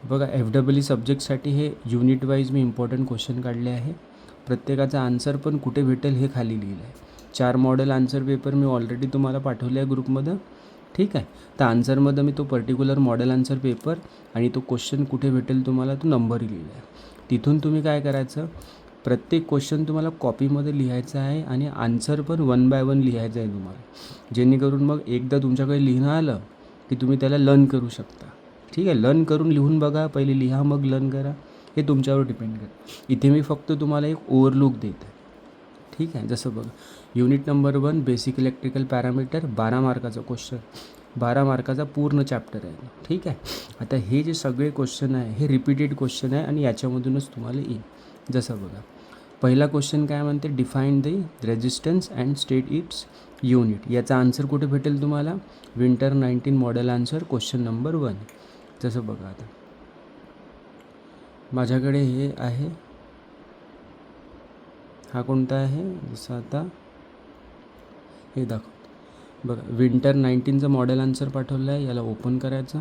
बघा FEE सब्जेक्टसाठी हे unit wise मी important question काढले आहे. प्रत्येकाचा आन्सर पण कुठे भेटेल हे खाली लिहिलं आहे. 4 मॉडेल आन्सर पेपर मी ऑलरेडी तुम्हाला पाठवले आहे ग्रुपमध्ये. ठीक आहे. तर आन्सरमध्ये मी तो पर्टिक्युलर मॉडेल आन्सर पेपर आणि तो क्वेश्चन कुठे भेटेल तुम्हाला तो नंबर लिहिला आहे. तिथून तुम्ही काय करायचं, प्रत्येक क्वेश्चन तुम्हाला कॉपीमध्ये लिहायचा आहे आणि आन्सर पण 1 बाय 1 लिहायचं आहे तुम्हाला, जेणेकरून मग एकदा तुमच्याकडे लिहिणं आलं की तुम्ही त्याला लर्न करू शकता. ठीक आहे. लर्न करून लिहून बघा, पहिले लिहा मग लर्न करा, हे तुमच्यावर डिपेंड करतं. इथे मी फक्त तुम्हाला एक ओव्हरलुक देत आहे. ठीक आहे. जसं बघा, unit number 1 basic electrical parameter, 12 मार्काचा क्वेश्चन, 12 मार्काचा पूर्ण चॅप्टर आहे. ठीक आहे. आता हे जे सगळे क्वेश्चन आहे हे रिपीटेड क्वेश्चन आहे आणि याच्यामधूनच तुम्हाला येईल. जसं बघा, पहिला क्वेश्चन काय म्हणते, define the resistance and state it's unit. याचा आन्सर कुठे भेटेल तुम्हाला, winter 19 model answer question number 1. जसं बघा, आता माझ्याकडे हे आहे, हा कोणता आहे, जसं आता हे दाखवतो बघा, विंटर 19चं मॉडेल आन्सर पाठवलं आहे, याला ओपन करायचं.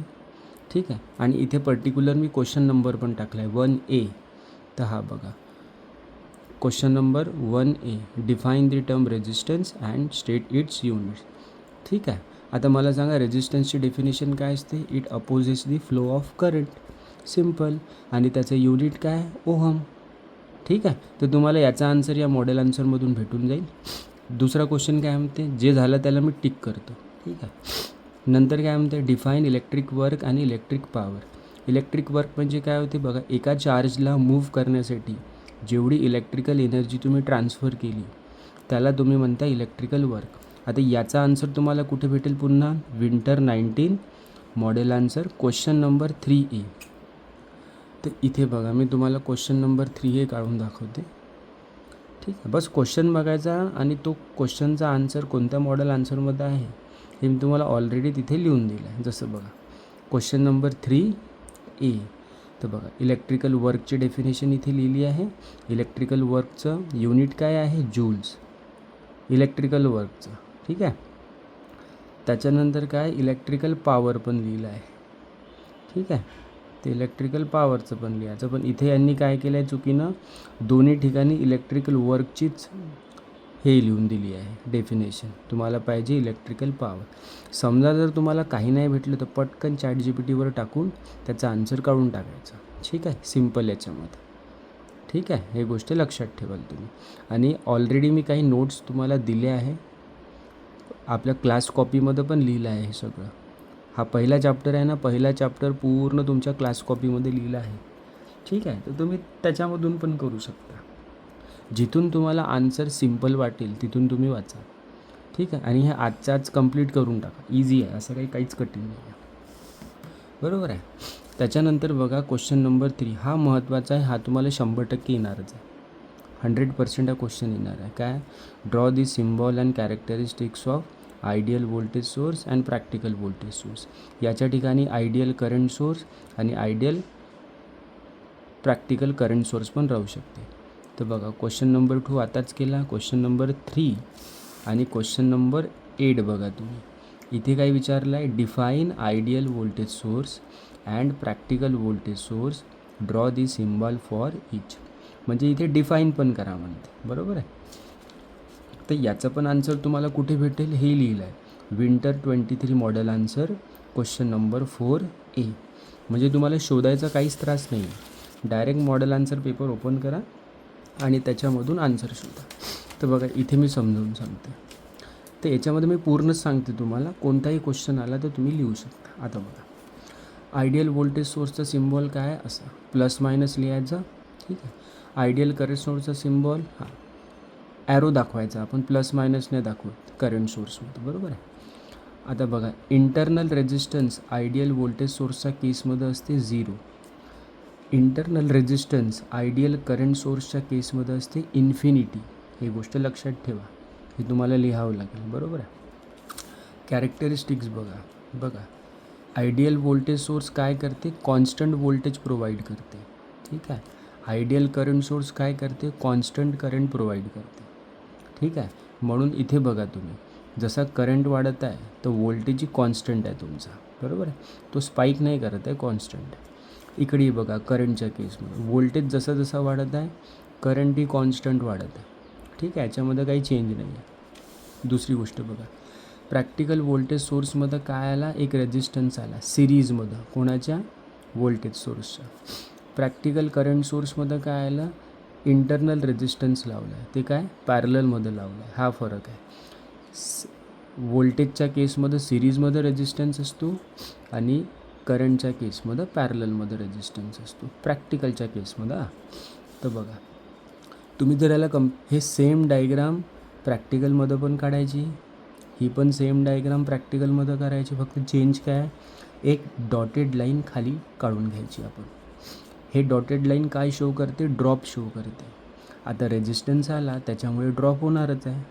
ठीक आहे. आणि इथे पर्टिक्युलर मी क्वेश्चन नंबर पण टाकला आहे 1A. तर हा बघा, question number 1A, define the term resistance and state it's units. ठीक आहे. आता मला सांगा, रेजिस्टन्सची डेफिनेशन काय असते, it opposes the flow of current. Simple. आणि त्याचं युनिट काय, ओहम. ठीक आहे. तर तुम्हाला याचा आन्सर या मॉडेल आन्सरमधून भेटून जाईल. दुसरा क्वेश्चन काय म्हणते, जे झालं त्याला मी टिक करतो. ठीक आहे. नंतर काय म्हणते, डिफाईन इलेक्ट्रिक वर्क आणि इलेक्ट्रिक पॉवर. इलेक्ट्रिक वर्क म्हणजे काय होते बघा, एका चार्जला मूव्ह करण्यासाठी जेवढी इलेक्ट्रिकल एनर्जी तुम्ही ट्रान्सफर केली त्याला तुम्ही म्हणता इलेक्ट्रिकल वर्क. आता याचा आन्सर तुम्हाला कुठे भेटेल, पुन्हा winter 19 model answer question number 3A. तर इथे बघा, मी तुम्हाला क्वेश्चन नंबर 3A काढून दाखवते. ठीक आहे. बस क्वेश्चन बघायचा आणि तो क्वेश्चनचा आन्सर कोणत्या मॉडेल आन्सरमध्ये आहे हे मी तुम्हाला ऑलरेडी तिथे लिहून दिलं आहे. जसं बघा, क्वेश्चन नंबर 3A. तर बघा, इलेक्ट्रिकल वर्कची डेफिनेशन इथे लिहिली आहे. इलेक्ट्रिकल वर्कचं युनिट काय आहे, जूल्स. इलेक्ट्रिकल वर्कचं. ठीक आहे. त्याच्यानंतर काय, इलेक्ट्रिकल पॉवर पण लिहिलं आहे. ठीक आहे. ते इलेक्ट्रिकल पॉवरचं पण लिहायचं, पण इथे यांनी काय केलं आहे चुकीनं, दोन्ही ठिकाणी इलेक्ट्रिकल वर्कचीच हे लिहून दिली आहे डेफिनेशन. तुम्हाला पाहिजे इलेक्ट्रिकल पॉवर. समजा जर तुम्हाला काही नाही भेटलं तर पटकन ChatGPTवर टाकून त्याचा आन्सर काढून टाकायचा. ठीक आहे. सिम्पल याच्यामध्ये. ठीक आहे. हे गोष्ट लक्षात ठेवाल तुम्ही. आणि ऑलरेडी मी काही नोट्स तुम्हाला दिले आहे, आपल्या क्लास कॉपीमध्ये पण लिहिलं आहे हे सगळं. हा पहिला चॅप्टर आहे ना, पहिला चॅप्टर पूर्ण तुमच्या क्लास कॉपीमध्ये लिहिलं आहे. ठीक आहे. तर तुम्ही त्याच्यामधून पण करू शकता. जिथून तुम्हाला आन्सर सिम्पल वाटेल तिथून तुम्ही वाचा. ठीक आहे. आणि हे आजच्या आज कंप्लीट करून टाका. इझी आहे, असं काहीच कठीण नाही आहे. बरोबर आहे. त्याच्यानंतर बघा, क्वेश्चन नंबर 3 हा महत्त्वाचा आहे, हा तुम्हाला 100% येणारच आहे. 100% हा क्वेश्चन येणार आहे. काय, draw the symbol and characteristics of ideal voltage source and practical voltage source. याच्या ठिकाणी आयडियल करंट सोर्स आणि आयडियल प्रॅक्टिकल करंट सोर्स पण राहू शकते. तर बघा, क्वेश्चन नंबर 2 आताच केला. क्वेश्चन नंबर 3 आणि क्वेश्चन नंबर 8 बघा तुम्ही. इथे काय विचारलं आहे, define ideal voltage source and practical voltage source, draw the symbol for each. म्हणजे इथे डिफाईन पण करा म्हणते. बरोबर आहे. तर याचं पण आन्सर तुम्हाला कुठे भेटेल हे लिहिलं आहे, winter 23 model answer question number 4A. म्हणजे तुम्हाला शोधायचा काहीच त्रास नाही. Direct model answer paper open करा आणि त्याच्यामधून आन्सर शोधा. तर बघा, इथे मी समजावून सांगते. तर याच्यामध्ये मी पूर्णच सांगते तुम्हाला, कोणताही क्वेश्चन आला तर तुम्ही लिहू शकता. आता बघा, आयडियल व्होल्टेज सोर्सचा सिम्बॉल काय आहे, असा प्लस मायनस लिहायचा. ठीक आहे. आयडियल करंट सोर्सचा सिम्बॉल, हा ॲरो दाखवायचा, आपण प्लस मायनस नाही दाखवत करंट सोर्समध्ये. बरोबर आहे. आता बघा, इंटरनल रेजिस्टन्स आयडियल व्होल्टेज सोर्सच्या केसमध्ये असते 0. इंटरनल रेजिस्टन्स आयडियल करंट सोर्सच्या केसमध्ये असते इन्फिनिटी. ही गोष्ट लक्षात ठेवा, हे तुम्हाला लिहावं लागेल. बरोबर आहे. कॅरेक्टरिस्टिक्स बघा, आयडियल व्होल्टेज सोर्स काय करते, कॉन्स्टंट व्होल्टेज प्रोव्हाइड करते. ठीक आहे. आयडियल करंट सोर्स काय करते, कॉन्स्टंट करंट प्रोव्हाइड करते. ठीक आहे. म्हणून इथे बघा तुम्ही, जसा करंट वाढत आहे तर व्होल्टेजही कॉन्स्टंट आहे तुमचा. बरोबर आहे. तो स्पाईक नाही करत आहे, कॉन्स्टंट आहे. इकडे बघा करंटच्या केसमध्ये व्होल्टेज जसं जसं वाढत आहे करंट ही कॉन्स्टंट वाढत आहे. ठीक आहे, याच्यामध्ये काही चेंज नाही आहे. दुसरी गोष्ट बघा, प्रॅक्टिकल व्होल्टेज सोर्समध्ये काय आला, एक रेजिस्टन्स आला सिरीजमध्ये, कोणाच्या, व्होल्टेज सोर्सच्या. प्रॅक्टिकल करंट सोर्समध्ये काय आलं, इंटरनल रेजिस्टन्स लावला आहे, ते काय पॅरललमध्ये लावलं आहे. हा फरक आहे. व्होल्टेजच्या केसमध्ये सिरीजमध्ये रेजिस्टन्स असतो आणि करंटच्या केसमध्ये पॅरललमध्ये रेजिस्टन्स असतो प्रॅक्टिकलच्या केसमध्ये. तर बघा तुम्ही जर याला हे सेम डायग्राम प्रॅक्टिकलमध्ये पण काढायची, ही पण सेम डायग्राम प्रॅक्टिकलमध्ये करायची, फक्त चेंज काय आहे, एक डॉटेड लाईन खाली काढून घ्यायची आपण. हे डॉटेड लाईन काय शो करते, ड्रॉप शो करते. आता रेजिस्टन्स आला त्याच्यामुळे ड्रॉप होणारच आहे,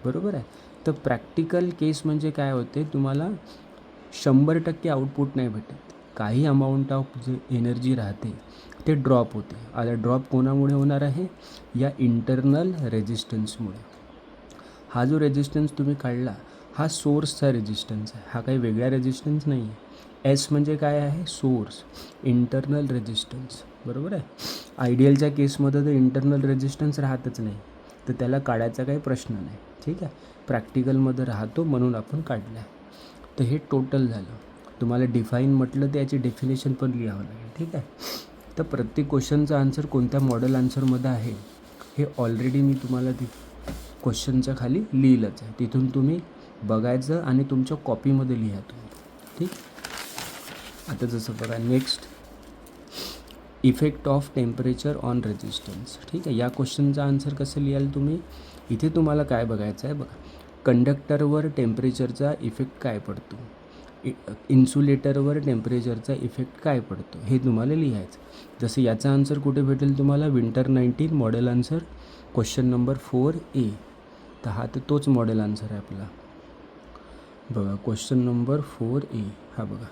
बरोबर आहे. तर प्रॅक्टिकल केस म्हणजे काय होते, तुम्हाला 100% आउटपुट नाही भेटत, काही अमाऊंट ऑफ जे एनर्जी राहते ते ड्रॉप होते. आता ड्रॉप कोणामुळे होणार आहे, या इंटरनल रेजिस्टन्समुळे. हा जो रेजिस्टन्स तुम्ही काढला हा सोर्सचा रेजिस्टन्स आहे, हा काही वेगळा रेजिस्टन्स नाही आहे. एस म्हणजे काय आहे, सोर्स, इंटरनल रेजिस्टन्स, बरोबर आहे. आयडियलच्या केसमध्ये तर इंटरनल रेजिस्टन्स राहतच नाही, तर त्याला काढायचा काही प्रश्न नाही. ठीक आहे, प्रॅक्टिकलमध्ये राहतो म्हणून आपण काढला आहे. तर हे टोटल झालं. तुम्हाला डिफाईन म्हटलं तर याची डेफिनेशन पण लिहावं लागेल. ठीक आहे, तर प्रत्येक क्वेश्चनचा आन्सर कोणत्या मॉडेल आन्सरमध्ये आहे हे ऑलरेडी मी तुम्हाला क्वेश्चनच्या खाली लिहिलंच आहे, तिथून तुम्ही बघायचं आणि तुमच्या कॉपीमध्ये लिहा तुम्ही. ठीक, आता जसं बघा next, effect of temperature on resistance. ठीक आहे, या क्वेश्चनचा आन्सर कसं लिहाल तुम्ही, इथे तुम्हाला काय बघायचं आहे बघा, कंडक्टरवर टेम्परेचरचा इफेक्ट काय पडतो, इन्सुलेटरवर टेम्परेचरचा इफेक्ट काय पडतो हे तुम्हाला लिहायचं. जसं याचा आन्सर कुठे भेटेल तुम्हाला, winter 19 model answer question number 4A. तर हा तर तोच मॉडेल आन्सर आहे आपला. बघा क्वेश्चन नंबर 4A, हा बघा,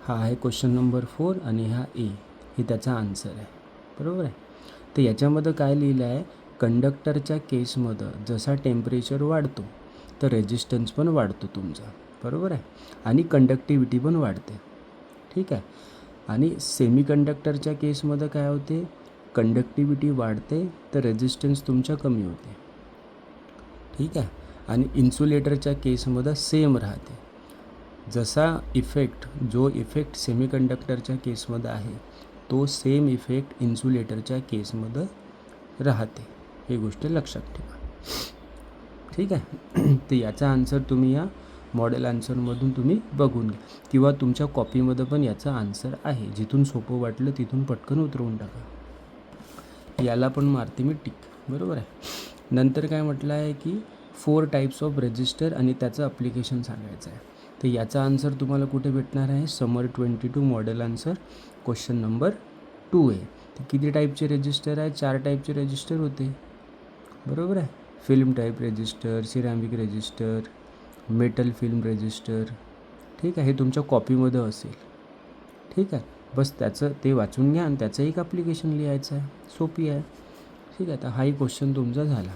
हा आहे क्वेश्चन नंबर 4 आणि हा A, हे त्याचा आन्सर आहे, बरोबर आहे. तर याच्यामध्ये काय लिहिलं आहे, कंडक्टरच्या केसमध्ये जसा टेम्परेचर वाढतो तर रेजिस्टन्स पण वाढतो तुमचा, बरोबर आहे, आणि कंडक्टिव्हिटी पण वाढते. ठीक आहे, आणि सेमीकंडक्टरच्या केसमध्ये काय होते, कंडक्टिव्हिटी वाढते तर रेजिस्टन्स तुमच्या कमी होते. ठीक आहे, आणि इन्सुलेटरच्या केसमध्ये सेम राहते. जसा इफेक्ट, जो इफेक्ट सेमीकंडक्टरच्या केसमध्ये आहे तो सेम इफेक्ट इन्सुलेटरच्या केसमध्ये राहते, ही गोष्ट लक्षात ठेवा. ठीक आहे, तर याचा आन्सर तुम्ही या मॉडेल आन्सरमधून तुम्ही बघून घ्या, किंवा तुमच्या कॉपीमध्ये पण याचा आन्सर आहे, जिथून सोपं वाटलं तिथून पटकन उतरवून टाका. याला पण मारते मी टिक, बरोबर आहे. नंतर काय म्हटलं आहे की 4 टाईप्स ऑफ रेजिस्टर आणि त्याचं अप्लिकेशन सांगायचं आहे. तर याचा आन्सर तुम्हाला कुठे भेटणार आहे, समर 22 model answer question number 2A. तर किती टाईपचे रेजिस्टर आहे, 4 टाईपचे रेजिस्टर होते, बरोबर आहे. Film type resistor, ceramic resistor, metal film resistor. ठीक आहे, हे तुमच्या कॉपीमध्ये असेल. ठीक आहे, बस त्याचं ते वाचून घ्या आणि त्याचं एक ॲप्लिकेशन लिहायचं आहे, सोपी आहे. ठीक आहे, तर हाही क्वेश्चन तुमचा झाला.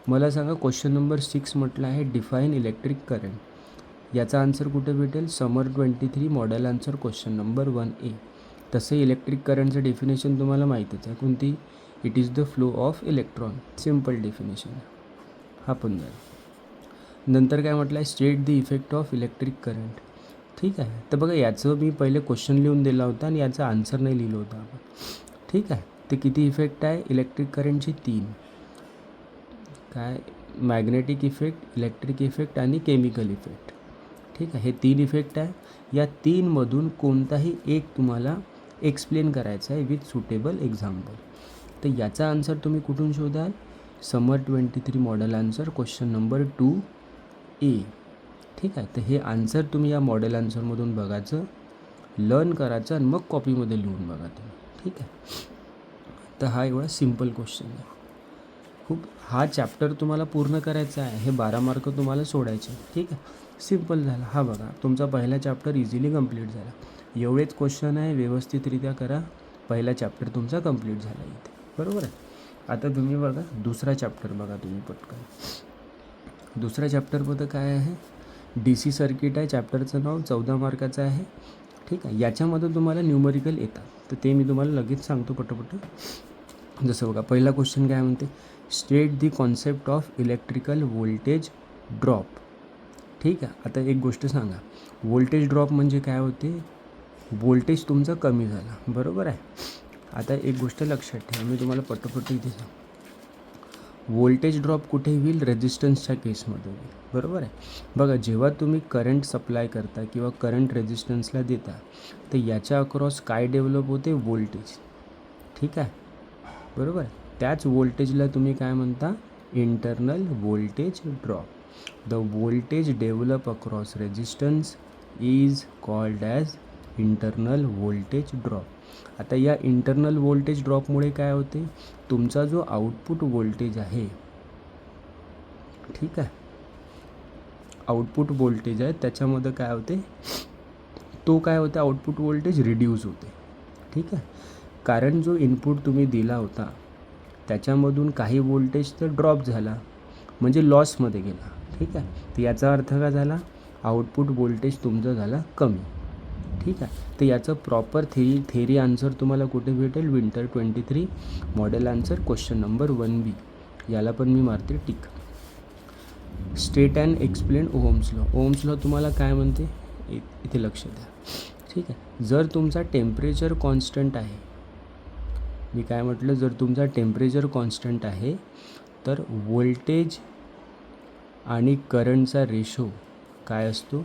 मला सांगा क्वेश्चन नंबर 6 म्हटलं आहे डिफाईन इलेक्ट्रिक करंट. याचा आन्सर कुठे भेटेल, summer 23 model answer question number 1A. तसं इलेक्ट्रिक करंटचं डेफिनेशन तुम्हाला माहितीच आहे, कोणती, it is the flow of electron, simple definition, हा पण झाला. नंतर काय म्हटलं आहे, state the effect of electric current. ठीक आहे, तर बघा याचं मी पहिले क्वेश्चन लिहून दिला होता आणि याचा आन्सर नाही लिहिलं होतं आपण. ठीक आहे, ते किती इफेक्ट आहे इलेक्ट्रिक करंटची, 3. काय, मॅग्नेटिक इफेक्ट, इलेक्ट्रिक इफेक्ट आणि केमिकल इफेक्ट. ठीक आहे, हे 3 इफेक्ट आहे. या 3मधून कोणताही एक तुम्हाला एक्सप्लेन करायचा आहे विथ सुटेबल एक्झाम्पल. तर याचा आन्सर तुम्ही कुठून शोधाल, समर 23 model answer question number 2A. ठीक आहे, तर हे आन्सर तुम्ही या मॉडेल आन्सरमधून बघायचं, लर्न करायचं आणि मग कॉपीमध्ये लिहून बघा तुम्ही. ठीक आहे, तर हा एवढा सिम्पल क्वेश्चन आहे. खूप हा चॅप्टर तुम्हाला पूर्ण करायचा आहे, हे 12 मार्क तुम्हाला सोडायचे. ठीक आहे, सिम्पल झाला. हा बघा तुमचा पहिला चॅप्टर इझिली कंप्लीट झाला. एवढेच क्वेश्चन आहे, व्यवस्थितरित्या करा, पहिला चॅप्टर तुमचा कंप्लीट झाला इथे, बरोबर आहे. आता तुम्ही बघा दुसरा चॅप्टर बघा तुम्ही पटकन. दुसऱ्या चॅप्टरमध्ये काय आहे, DC सर्किट आहे, चॅप्टरचं नाव 14 मार्काचं आहे. ठीक आहे. याच्यामध्ये तुम्हाला न्यूमरिकल येतात, तर ते मी तुम्हाला लगेच सांगतो पटपट. जसं बघा, पहिला क्वेश्चन काय म्हणते, state the concept of electrical voltage drop. ठीक आहे. आता एक गोष्ट सांगा, व्होल्टेज ड्रॉप म्हणजे काय होते, व्होल्टेज तुमचं कमी झालं, बरोबर आहे. आता एक गोष्ट लक्षात ठेवा, मी तुम्हाला पटपट इथे सांग, व्होल्टेज ड्रॉप कुठे होईल, रेजिस्टन्सच्या केसमध्ये होईल, बरोबर आहे. बघा, जेव्हा तुम्ही करंट सप्लाय करता किंवा करंट रेजिस्टन्सला देता, तर याच्या अक्रॉस काय डेव्हलप होते, व्होल्टेज. ठीक आहे, बरोबर. त्याच व्होल्टेजला तुम्ही काय म्हणता, internal voltage drop. The voltage develop across resistance is called as internal voltage drop. आता या इंटरनल व्होल्टेज ड्रॉपमुळे काय होते, तुमचा जो आउटपुट व्होल्टेज आहे, ठीक आहे, आउटपुट व्होल्टेज आहे त्याच्यामध्ये काय होते, तो काय होते, आउटपुट व्होल्टेज रिड्यूस होते. ठीक आहे, कारण जो इनपुट तुम्ही दिला होता त्याच्यामधून काही व्होल्टेज तर ड्रॉप झाला, म्हणजे लॉसमध्ये गेला. ठीक आहे, तर याचा अर्थ काय झाला, आउटपुट व्होल्टेज तुमचं झाला कमी. ठीक आहे, तर याचं प्रॉपर थेरी आन्सर तुम्हाला कुठे भेटेल, winter 23 model answer question number 1B. याला पण मी मारते tick. State and explain Ohm's law. Ohm's law तुम्हाला काय म्हणते, इथे लक्ष द्या. ठीक आहे, जर तुमचा टेम्परेचर कॉन्स्टंट आहे, मी काय म्हटलं, जर तुमचा टेम्परेचर कॉन्स्टंट आहे तर व्होल्टेज आणि करंटचा रेशो काय असतो,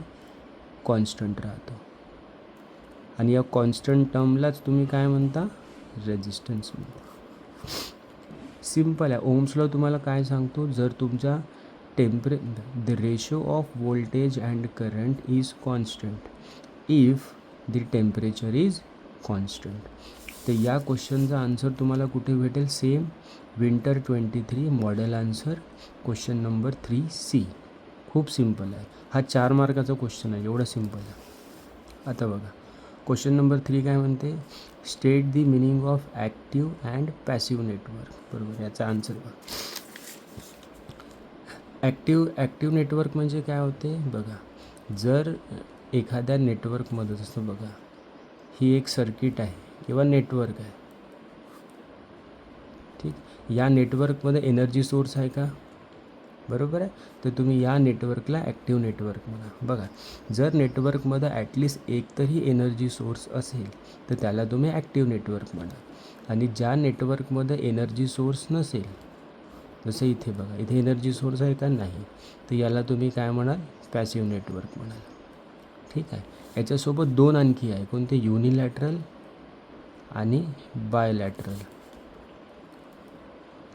कॉन्स्टंट राहतो. आणि या कॉन्स्टंट टर्मलाच तुम्ही काय म्हणता, रेजिस्टन्स म्हणता. सिम्पल आहे. ओहम्स लॉ तुम्हाला काय सांगतो, जर तुमचा the ratio off voltage and current is constant if the temperature is constant. तर या क्वेश्चनचा आन्सर तुम्हाला कुठे भेटेल, same winter 23 model answer question number 3C. खूप सिम्पल आहे, हा 4 मार्काचा क्वेश्चन आहे, एवढा सिम्पल आहे. आता बघा, क्वेश्चन नंबर 3 काय म्हणते, state the meaning of active and passive network. बरोबर, याचा आन्सर बघा. ॲक्टिव्ह नेटवर्क म्हणजे काय होते, बघा, जर एखाद्या नेटवर्कमध्ये, जसं बघा, ही एक सर्किट आहे किंवा नेटवर्क आहे. ठीक, या नेटवर्कमध्ये एनर्जी सोर्स आहे का, बरोबर आहे, तर तुम्ही या नेटवर्कला ॲक्टिव्ह नेटवर्क म्हणा. बघा, जर नेटवर्कमध्ये ॲटलिस्ट एक तरी एनर्जी सोर्स असेल तर त्याला तुम्ही ॲक्टिव्ह नेटवर्क म्हणा. आणि ज्या नेटवर्कमध्ये एनर्जी सोर्स नसेल, जसं इथे बघा, इथे एनर्जी सोर्स आहे का, नाही, तर याला तुम्ही काय म्हणाल, पॅसिव्ह नेटवर्क म्हणाल. ठीक आहे, याच्यासोबत 2 आणखी आहे, कोणते, युनिलॅटरल आणि बायलॅटरल.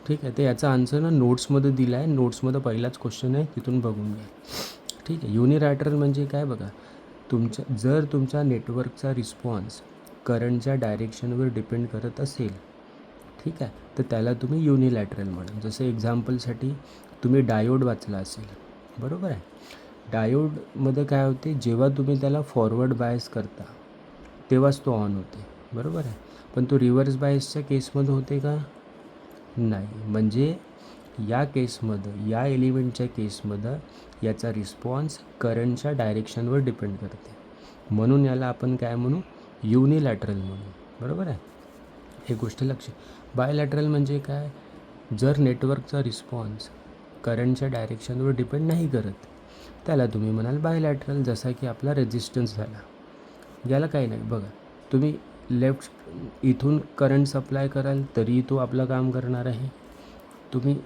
ठीक आहे, तर याचा आन्सर ना नोट्समध्ये दिला आहे, नोट्समध्ये पहिलाच क्वेश्चन आहे, तिथून बघून घ्या. ठीक आहे, युनिलॅटरल म्हणजे काय, बघा, जर तुमच्या नेटवर्कचा रिस्पॉन्स करंटच्या डायरेक्शनवर डिपेंड करत असेल, ठीक आहे, तर त्याला तुम्ही युनिलॅटरल म्हणा. जसं एक्झाम्पलसाठी तुम्ही डायोड वाचला असेल, बरोबर आहे. डायोडमध्ये काय होते, जेव्हा तुम्ही त्याला फॉरवर्ड बायस करता तेव्हाच तो ऑन होते, बरोबर आहे, पण तो रिव्हर्स बायसच्या केसमध्ये होते का, नाही. म्हणजे या केसमध्ये, या एलिमेंटच्या केसमध्ये याचा रिस्पॉन्स करंटच्या डायरेक्शनवर डिपेंड करते, म्हणून याला आपण काय म्हणू, युनिलॅटरल म्हणू, बरोबर आहे. हे गोष्ट लक्ष. बायलॅटरल म्हणजे काय, जर नेटवर्कचा रिस्पॉन्स करंटच्या डायरेक्शनवर डिपेंड नाही करत, त्याला तुम्ही म्हणाल बायलॅटरल. जसा की आपला रेजिस्टन्स झाला, याला काही नाही. बघा, तुम्ही लेफ्ट इथून करंट सप्लाय कराल तरी तो आपलं काम करणार आहे, तुम्ही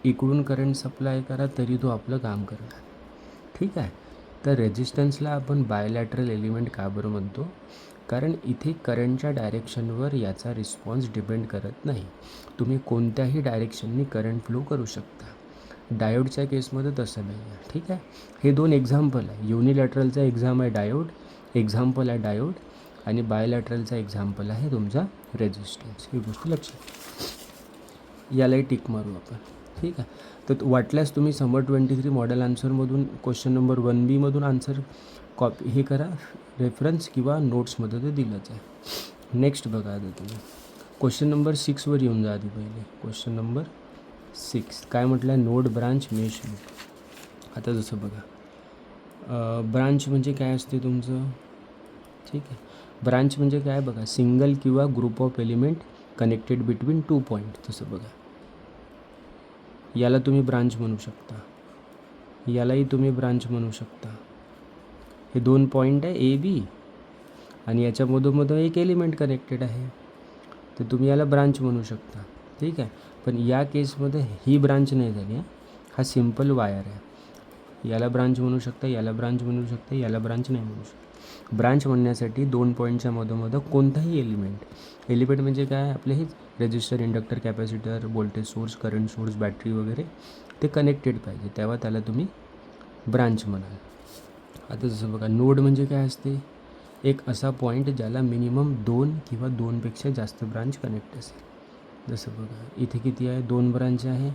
इकडून करंट सप्लाय करा तरी तो आपलं काम करणार. ठीक आहे, तर रेजिस्टन्सला आपण बायलॅटरल एलिमेंट का बरं म्हणतो, कारण इथे करंटच्या डायरेक्शनवर याचा रिस्पॉन्स डिपेंड करत नाही, तुम्ही कोणत्याही डायरेक्शननी करंट फ्लो करू शकता. डायोडच्या केसमध्ये तसं नाही आहे. ठीक आहे, हे 2 एक्झाम्पल आहे. युनिलॅटरलचा एक्झाम आहे डायोड, एक्झाम्पल आहे डायोड, आणि बायलॅटरलचा एक्झाम्पल आहे तुमचा रेजिस्टन्स. ही गोष्ट लक्षात, यालाही टिक मारू आपण. ठीक आहे, तर वाटल्यास तुम्ही समर 23 मॉडेल आन्सरमधून क्वेश्चन नंबर 1B मधून आन्सर कॉपी हे करा, रेफरन्स किंवा नोट्समध्ये ते दिलंच आहे. नेक्स्ट बघा, आता तुम्ही क्वेश्चन नंबर 6वर येऊन जा. आधी पहिले क्वेश्चन नंबर 6 काय म्हटलं आहे, नोड ब्रांच मेश लूप. आता जसं बघा, ब्रांच म्हणजे काय असते तुमचं, ठीक आहे. ब्रांच म्हणजे काय बघा, सिंगल किंवा group of element connected between 2 point. तसं बघा, याला तुम्ही ब्रांच म्हणू शकता, यालाही तुम्ही ब्रांच म्हणू शकता. हे 2 पॉईंट आहे ए बी आणि याच्या मधोमध एक एलिमेंट कनेक्टेड आहे, तर तुम्ही याला ब्रांच म्हणू शकता. ठीक आहे. पण या केसमध्ये ही ब्रांच नाही झाली, हा सिम्पल वायर आहे. याला ब्रांच म्हणू शकता, याला ब्रांच म्हणू शकता, याला ब्रांच नाही म्हणू शकता. ब्रांच म्हणण्यासाठी 2 पॉईंटच्या मधोमध कोणताही एलिमेंट म्हणजे काय, आपले हेच resistor, inductor, capacitor, voltage source, current source, battery वगैरे ते कनेक्टेड पाहिजे, तेव्हा त्याला तुम्ही ब्रांच म्हणाल. आता जसं बघा, नोड म्हणजे काय असते, एक असा पॉईंट ज्याला मिनिमम 2 किंवा 2पेक्षा जास्त ब्रांच कनेक्ट असेल. जसं बघा, इथे किती आहे, 2 ब्रांच आहे,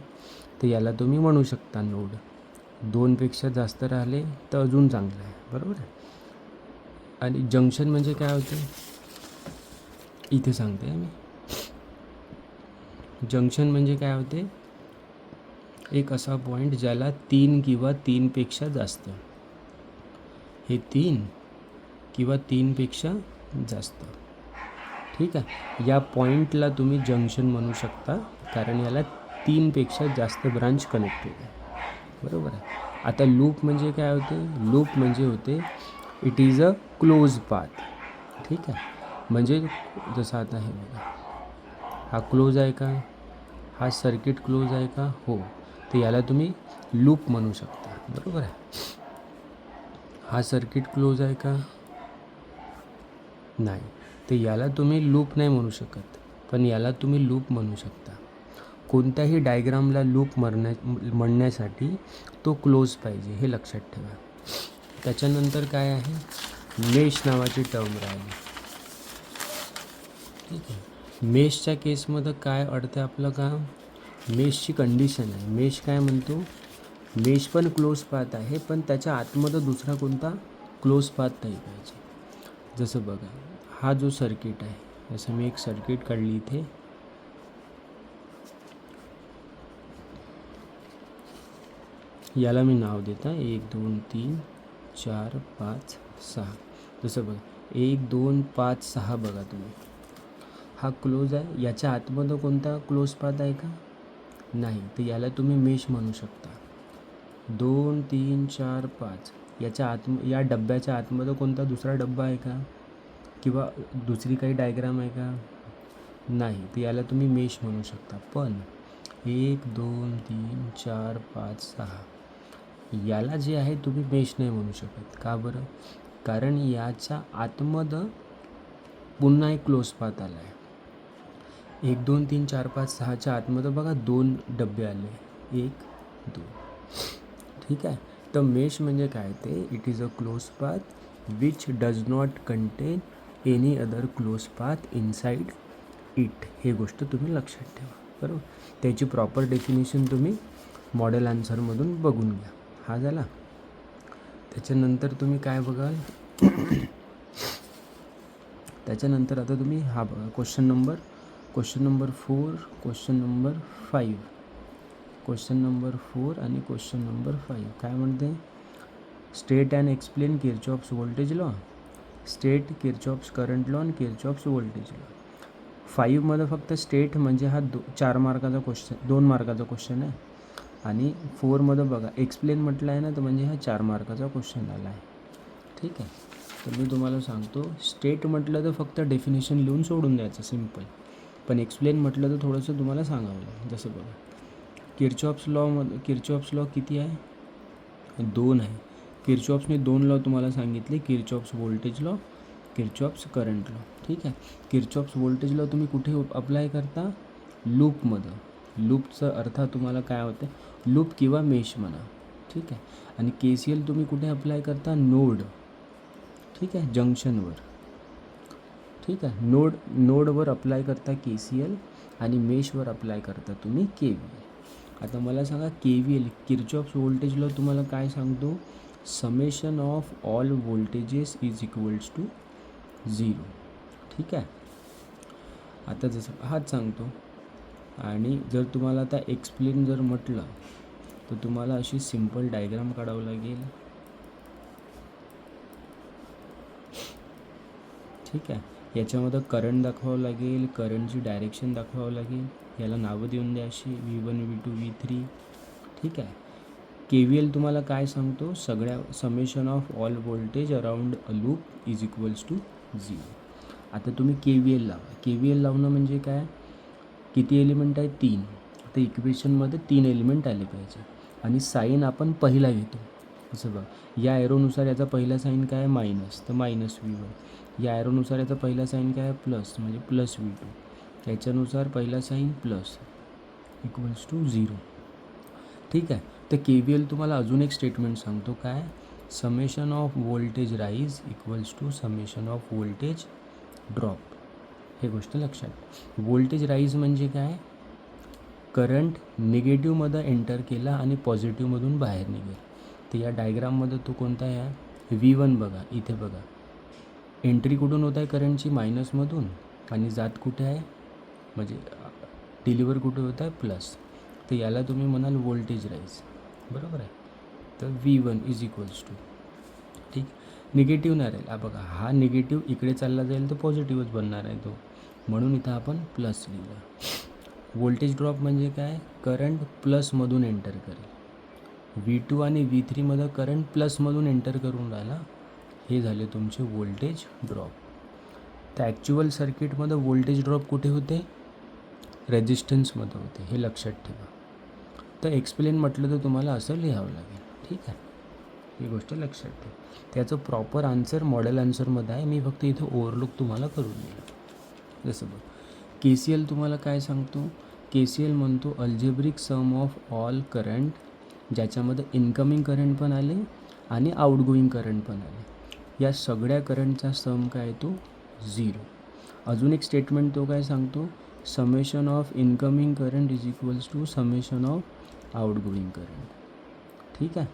तर याला तुम्ही म्हणू शकता नोड. 2पेक्षा जास्त राहिले तर अजून चांगलं आहे, बरोबर आहे. आणि जंक्शन म्हणजे काय होते, इथे सांगते मी. जंक्शन म्हणजे काय होते, एक असा पॉईंट ज्याला 3 किंवा 3पेक्षा जास्त, हे 3 किंवा 3पेक्षा जास्त. ठीक आहे. या पॉईंटला तुम्ही जंक्शन म्हणू शकता, कारण याला 3पेक्षा जास्त ब्रांच कनेक्टेड आहे, बरोबर आहे. आता लूप म्हणजे काय होते, लूप म्हणजे होते it is a close path. ठीक आहे. म्हणजे जसं आता हे बघा, हा क्लोज आहे का, हा सर्किट क्लोज आहे का, हो, तर याला तुम्ही लूप म्हणू शकता, बरोबर आहे. हा सर्किट क्लोज आहे का, नाही, तर याला तुम्ही लूप नाही म्हणू शकत, पण याला तुम्ही लूप म्हणू शकता. कोणत्याही डायग्रामला लूप म्हणण्यासाठी तो क्लोज पाहिजे, हे लक्षात ठेवा. त्याच्यानंतर काय आहे, मेश नावाची टर्म राहिली. ठीक आहे. मेशच्या केसमध्ये काय अडते आपलं काम, मेशची कंडिशन आहे. मेश काय म्हणतो, मेश पण क्लोज पाथ आहे, पण त्याच्या आतमध्ये दुसरा कोणता क्लोज पाथ नाही पाहिजे. जसं बघा, हा जो सर्किट आहे, जसं मी एक सर्किट काढली इथे, याला मी नाव देता 1 2 3 4 5 6. जसं बघा, 1 2 5 6 बघा तुम्ही, हा क्लोज आहे. याच्या आतमध्ये कोणता क्लोज पाथ आहे का, नाही, तर याला तुम्ही मेश म्हणू शकता. 2 3 4 5, याच्या या डब्याच्या आतमध्ये कोणता दुसरा डब्बा आहे का, किंवा दुसरी काही डायग्राम आहे का, नाही, तर याला तुम्ही मेश म्हणू शकता. पण 1 2 3 4 5 6 याला जे आहे तुम्ही मेश नाही म्हणू शकत. का बरं, कारण याच्या आतमध्ये पुन्हा एक क्लोज पाथ आला आहे. 1 2 3 4 5 6च्या आतमध्ये बघा 2 डबे आले, 1 2. ठीक आहे. तर मेश म्हणजे काय, ते it is a close path which does not content any other close path inside it. हे गोष्ट तुम्ही लक्षात ठेवा, बरोबर. त्याची प्रॉपर डेफिनेशन तुम्ही मॉडेल आन्सरमधून बघून घ्या. हा झाला. त्याच्यानंतर तुम्ही काय बघाल, त्याच्यानंतर आता तुम्ही हा बघा, question number 4, question number 5, question number 4 आणि क्वेश्चन नंबर 5 काय म्हणते, state and explain Kirchhoff's voltage law, state Kirchhoff's current law आणि किर्चॉफ्स व्होल्टेज लॉ. 5मध्ये फक्त स्टेट म्हणजे हा 4 मार्काचा क्वेश्चन, 2 मार्काचा क्वेश्चन आहे. आणि 4मध्ये बघा एक्सप्लेन म्हटलं आहे ना, तर म्हणजे हा 4 मार्काचा क्वेश्चन आला आहे. ठीक आहे. तर मी तुम्हाला सांगतो, स्टेट म्हटलं तर फक्त डेफिनेशन लिहून सोडून द्यायचं, सिम्पल. पण एक्सप्लेन म्हटलं तर थोडंसं तुम्हाला सांगावं लागेल. जसं बघा, किर्चॉफ्स लॉ किती आहे, 2 आहे. किर्चॉफ्सने 2 लॉ तुम्हाला सांगितले, Kirchhoff's voltage law, Kirchhoff's current law. ठीक आहे. किर्चॉफ्स व्होल्टेज लॉ तुम्ही कुठे अप्लाय करता, लूपमध्ये. लूपचा अर्थ तुम्हाला काय होतं, लूप किंवा मेश म्हणा. ठीक आहे. आणि KCL तुम्ही कुठे अप्लाय करता, नोड. ठीक आहे, जंक्शनवर. ठीक आहे. नोडवर अप्लाय करता KCL आणि मेशवर अप्लाय करता तुम्ही KVL. आता मला सांगा, KVL किर्चॉफ्स व्होल्टेज लॉ तुम्हाला काय सांगतो, summation of all voltages is equals to 0. ठीक आहे. आता जसं हाच सांगतो. आणि जर तुम्हाला आता एक्सप्लेन जर म्हटलं, तर तुम्हाला अशी सिंपल डायग्राम काढावं लागेल. ठीक आहे. याच्यामध्ये करंट दाखवावं लागेल, करंटची डायरेक्शन दाखवावं लागेल, याला नावं देऊन द्या अशी V1 V2 V3. ठीक आहे. KVL तुम्हाला काय सांगतो, सगळ्या summation of all voltage around a loop is equals to 0. आता तुम्ही KVL लावा. KVL लावणं म्हणजे काय, किती एलिमेंट आहे, 3. तर इक्वेशनमध्ये 3 एलिमेंट आले पाहिजे आणि साईन आपण पहिला घेतो. असं बघा, या ॲरोनुसार याचा पहिला साईन काय आहे, मायनस, तर मायनस V1. या ॲरोनुसार याचा पहिला साईन काय आहे, प्लस, म्हणजे प्लस V2. याच्यानुसार पहिला साईन प्लस इक्वल्स टू 0. ठीक आहे. तर KVL तुम्हाला अजून एक स्टेटमेंट सांगतो, काय, summation of voltage rise equals to summation of voltage drop. हे गोष्ट लक्षात. व्होल्टेज राईज म्हणजे काय, करंट निगेटिव्हमध्ये एंटर केला आणि पॉझिटिव्हमधून बाहेर निघेल. तर या डायग्राममध्ये तो कोणता आहे, V1 बघा, इथे बघा, एंट्री कुठून होत आहे करंटची, मायनसमधून, आणि जात कुठे आहे, म्हणजे डिलिव्हर कुठे होत आहे, प्लस. तर याला तुम्ही म्हणाल व्होल्टेज राईज, बरोबर आहे. तर V1 इज इक्वल्स टू, ठीक, निगेटिव्ह नाही राहील. बघा, हा निगेटिव्ह इकडे चालला जाईल तर पॉझिटिव्हच बनणार आहे तो, म्हणून इथं आपण प्लस लिहिलं. व्होल्टेज ड्रॉप म्हणजे काय, करंट प्लसमधून एंटर करेल. V2 आणि V3मध्ये करंट प्लसमधून एंटर करून राहिला, हे झाले तुमचे व्होल्टेज ड्रॉप. तर ॲक्च्युअल सर्किटमध्ये व्होल्टेज ड्रॉप कुठे होते, रेजिस्टन्समध्ये होते, हे लक्षात ठेवा. तर एक्सप्लेन म्हटलं तर तुम्हाला असं लिहावं लागेल. ठीक आहे, ही गोष्ट लक्षात ठेवा. त्याचं प्रॉपर आन्सर मॉडेल आन्सरमध्ये आहे, मी फक्त इथं ओव्हरलुक तुम्हाला करून दिलं. जसं बघ, KCL तुम्हाला काय सांगतो, KCL म्हणतो algebraic sum of all current, ज्याच्यामध्ये इनकमिंग करंट पण आले आणि आउटगोईंग करंट पण आले, या सगळ्या करंटचा सम काय तो 0. अजून एक स्टेटमेंट तो काय सांगतो, summation of incoming current is equals to summation of outgoing current. ठीक आहे.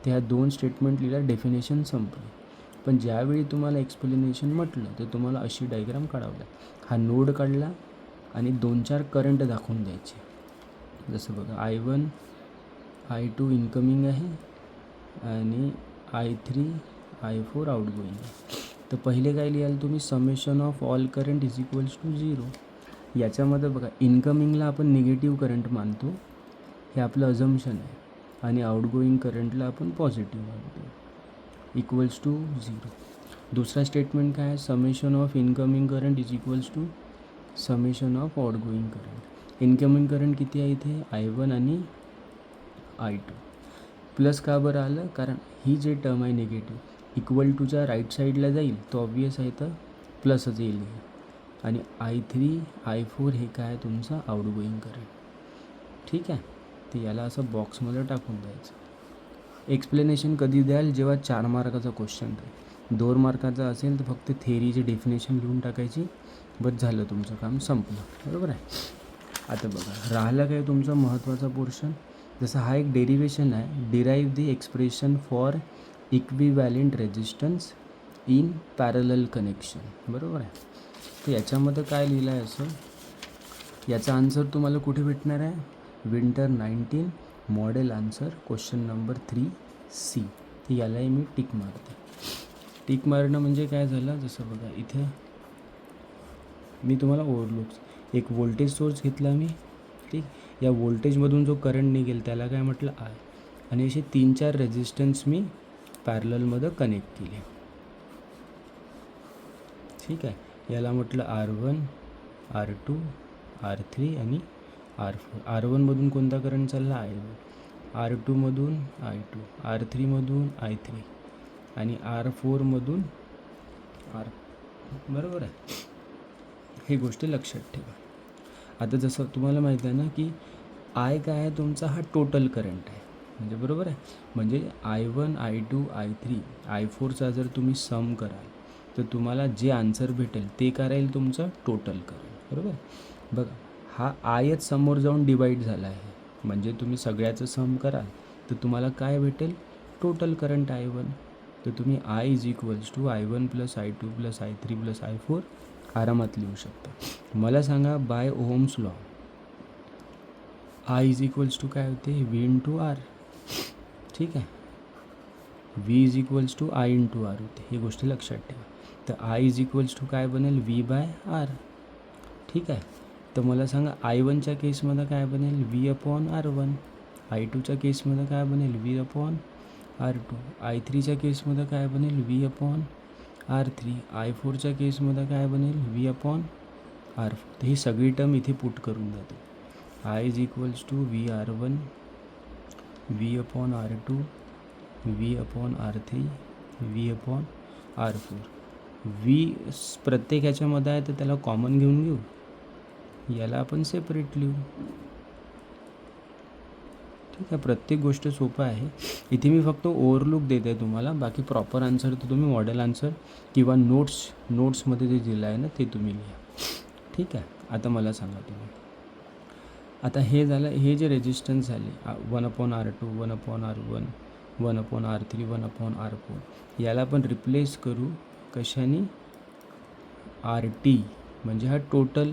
तर ह्या 2 स्टेटमेंट लिहिल्या, डेफिनेशन संपली. पण ज्यावेळी तुम्हाला एक्सप्लेनेशन म्हटलं तर तुम्हाला अशी डायग्राम काढावं लागेल. हा नोड काढला आणि 2-4 करंट दाखवून द्यायचे. जसं बघा, I1 I2 इनकमिंग आहे आणि I3 I4 आउटगोईंग आहे. तर पहिले काय लिहाल तुम्ही, summation of all current is equals to 0. याच्यामध्ये बघा, इनकमिंगला आपण निगेटिव्ह करंट मानतो, हे आपलं अझम्पशन आहे, आणि आउटगोईंग करंटला आपण पॉझिटिव्ह मानतो, इक्वल्स टू 0. दुसरा स्टेटमेंट काय आहे, summation of incoming current is equals to summation of outgoing current. Incoming current किती आहे इथे, I1 आणि I2. प्लस का बरं आलं, कारण ही जे टर्म आहे निगेटिव्ह, इक्वल टूच्या राईट साईडला जाईल, तो ऑब्वियस आहे, तर प्लसच येईल. आणि I3 I4 हे काय, तुमचं आउटगोईंग करंट. ठीक आहे. तर याला असं बॉक्समध्ये टाकून द्यायचं. एक्सप्लेनेशन कधी द्याल, जेव्हा 4 मार्काचा क्वेश्चन राहील. 2 मार्काचा असेल तर फक्त थेअरीची डेफिनेशन लिहून टाकायची, बस झालं, तुमचं काम संपलं, बरोबर आहे. आता बघा, राहिला काय तुमचा महत्त्वाचा पोर्शन. जसं हा एक डेरिवेशन आहे, derive the expression for equivalent resistance in parallel connection, बरोबर आहे. तर याच्यामध्ये काय लिहिलं आहे असं, याचा आन्सर तुम्हाला कुठे भेटणार आहे, winter 19 model answer question number 3C. तर यालाही मी टिक मारते. टिक मारणं म्हणजे काय झालं, जसं बघा इथे मी तुम्हाला ओव्हरलुक, एक व्होल्टेज सोर्स घेतला मी, ठीक, या व्होल्टेजमधून जो करंट निघेल त्याला काय म्हटलं, I, आणि असे 3-4 रेजिस्टन्स मी पॅरललमध्ये कनेक्ट केले. ठीक आहे. याला म्हटलं R1 R2 R3 आणि R4. R1मधून कोणता करंट चालला, I1, R2मधून I2, R3मधून I3 आणि R4मधून R, बरोबर आहे. ही गोष्ट लक्षात ठेवा. आता जसं तुम्हाला माहीत आहे ना की I काय आहे तुमचा, हा टोटल करंट आहे, म्हणजे बरोबर आहे. म्हणजे I1 I2 I3 I4चा जर तुम्ही सम कराल तर तुम्हाला जे आन्सर भेटेल ते काय राहील, तुमचं टोटल करंट, बरोबर. बघा, हा Iच समोर जाऊन डिवाईड झाला आहे, म्हणजे तुम्ही सगळ्याचं सम कराल तर तुम्हाला काय भेटेल, टोटल करंट I1. तर तुम्ही I is equals to I1 plus I2 plus I3 plus I4 आरामात लिहू शकता. मला सांगा, by Ohm's law I is equals to काय होते, V इंटू R. ठीक आहे, V is equals to I into R होते. ही गोष्ट लक्षात ठेवा. तर आय इज इक्वल्स टू काय बनेल व्ही बाय आर. ठीक आहे. तर मला सांगा I1च्या केसमध्ये काय बनेल व्ही अपॉन R1. I2च्या केसमध्ये काय बनेल व्ही अपॉन R2. I3च्या केसमध्ये काय बनेल व्ही अपॉन R3. I4च्या केसमध्ये काय बनेल व्ही अपॉन R4. तर ही सगळी टर्म इथे पुट करून जातो. I is equals to V R1 V upon R2 V upon R3 V upon R4. V प्रत्येक ह्याच्यामध्ये आहे तर त्याला कॉमन घेऊन घेऊ, याला आपण सेपरेट लिहू. ठीक आहे. प्रत्येक गोष्ट सोपं आहे. इथे मी फक्त ओव्हरलुक देत आहे तुम्हाला, बाकी प्रॉपर आन्सर तर तुम्ही मॉडेल आन्सर किंवा नोट्समध्ये जे दिलं आहे ना ते तुम्ही लिहा. ठीक आहे. आता मला सांगा तुम्ही, आता हे झालं, हे जे रेजिस्टन्स झाले 1/R2 1/R1 1/R3 1/R4, याला आपण रिप्लेस करू कशाने RT, म्हणजे हा टोटल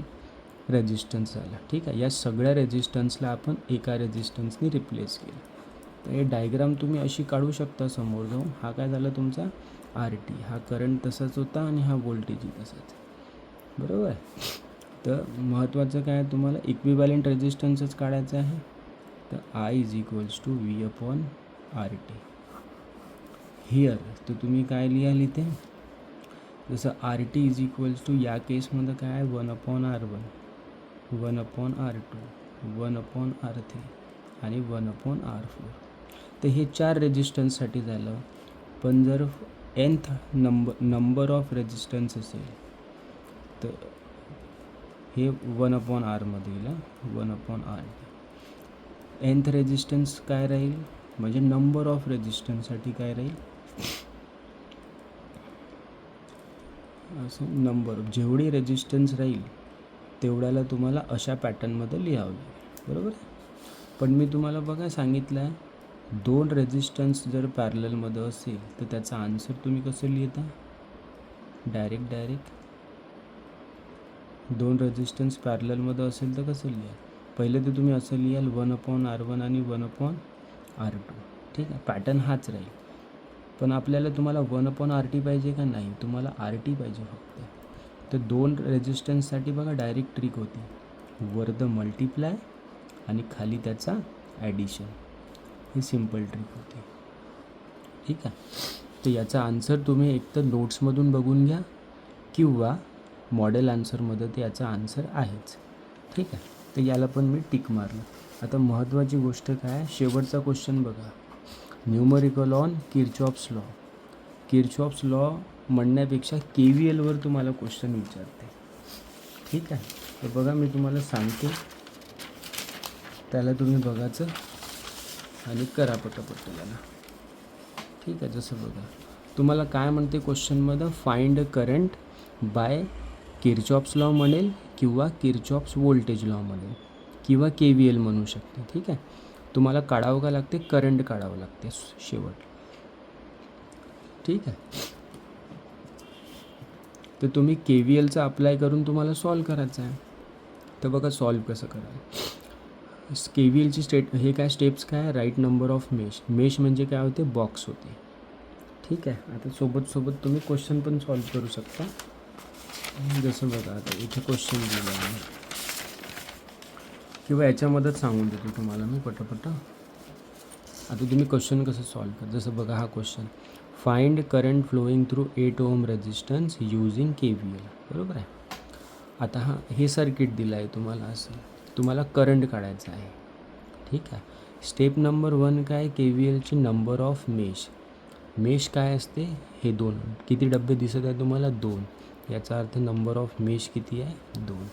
रेजिस्टन्स झाला. ठीक आहे. या सगळ्या रेजिस्टन्सला आपण एका रेजिस्टन्सनी रिप्लेस केलं. तर हे डायग्राम तुम्ही अशी काढू शकता समोर जाऊन. हा काय झाला तुमचा RT, हा करंट तसाच होता आणि हा व्होल्टेजही तसाच. बरोबर आहे. तर महत्त्वाचं काय आहे, तुम्हाला इक्विव्हॅलेंट रेजिस्टन्सच काढायचं आहे. तर I is equals to V upon RT. Here तर तुम्ही काय लिहाल इथे, जसं RT इज इक्वल्स टू या केसमध्ये काय आहे 1/R1 1/R2 1/R3 आणि 1/R4. तर हे 4 रेजिस्टन्ससाठी झालं. पण जर nth नंबर ऑफ रेजिस्टन्स असेल तर हे 1/R मध्ये येईल 1/R. nth रेजिस्टन्स काय राहील, म्हणजे नंबर ऑफ रेजिस्टन्ससाठी काय राहील असं नंबर, जेवढी रेजिस्टन्स राहील तेवढ्याला तुम्हाला अशा पॅटर्नमध्ये लिहावं लागेल. बरोबर. पण मी तुम्हाला बघा सांगितलं आहे 2 रेजिस्टन्स जर पॅरललमध्ये असेल तर त्याचा आन्सर तुम्ही कसं लिहिता, डायरेक्ट 2 रेजिस्टन्स पॅरललमध्ये असेल तर कसं लिहा, पहिले तर तुम्ही असं लिहाल 1/R1 आणि 1/R2. ठीक आहे. पॅटर्न हाच राहील. पण आपल्याला तुम्हाला 1/RT पाहिजे का नाही, तुम्हाला RT पाहिजे फक्त. तर 2 रेजिस्टन्ससाठी बघा डायरेक्ट ट्रिक होती, वर द मल्टिप्लाय आणि खाली त्याचा ॲडिशन. ही सिम्पल ट्रिक होती. ठीक आहे. तर याचा आन्सर तुम्ही एकतर नोट्समधून बघून घ्या किंवा मॉडेल आन्सरमध्ये ते याचा आन्सर आहेच. ठीक आहे. तर याला पण मी टिक मारलं. आता महत्त्वाची गोष्ट काय, शेवटचा क्वेश्चन बघा, numerical on Kirchhoff's law. Kirchhoff's law म्हणण्यापेक्षा KVLवर तुम्हाला क्वेश्चन विचारते. ठीक आहे. तर बघा मी तुम्हाला सांगते, त्याला तुम्ही बघायचं आणि करा पटापट याला. ठीक आहे. जसं बघा तुम्हाला काय म्हणते क्वेश्चनमध्ये, find current by Kirchhoff's law म्हणेल किंवा किर्चॉफ्स व्होल्टेज लॉ म्हणेल किंवा KVL म्हणू शकते. ठीक आहे. तुम्हाला काढावं का लागते, करंट काढावं लागते शेवट. ठीक आहे. तर तुम्ही KVLचा अप्लाय करून तुम्हाला सॉल्व करायचं आहे. तर बघा सॉल्व कसं कराल. KVLची हे काय स्टेप्स काय, राईट नंबर ऑफ मेश म्हणजे काय होते, बॉक्स होते. ठीक आहे. आता सोबत तुम्ही क्वेश्चन पण सॉल्व करू शकता. जसं बघा आता इथे क्वेश्चन दिलं आहे किंवा याच्यामध्येच सांगून देतो तुम्हाला मी पटापट. आता तुम्ही क्वेश्चन कसं सॉल्व करा, जसं बघा हा question, find current flowing through 8 ओम रेजिस्टन्स यूजिंग KVL. बरोबर आहे. आता हे सर्किट दिलं आहे तुम्हाला, असं तुम्हाला करंट काढायचा आहे. ठीक आहे. स्टेप नंबर 1 काय, KVLची नंबर ऑफ मेश काय असते, हे 2. किती डबे दिसत आहे तुम्हाला, 2. याचा अर्थ नंबर ऑफ मेश किती आहे, 2.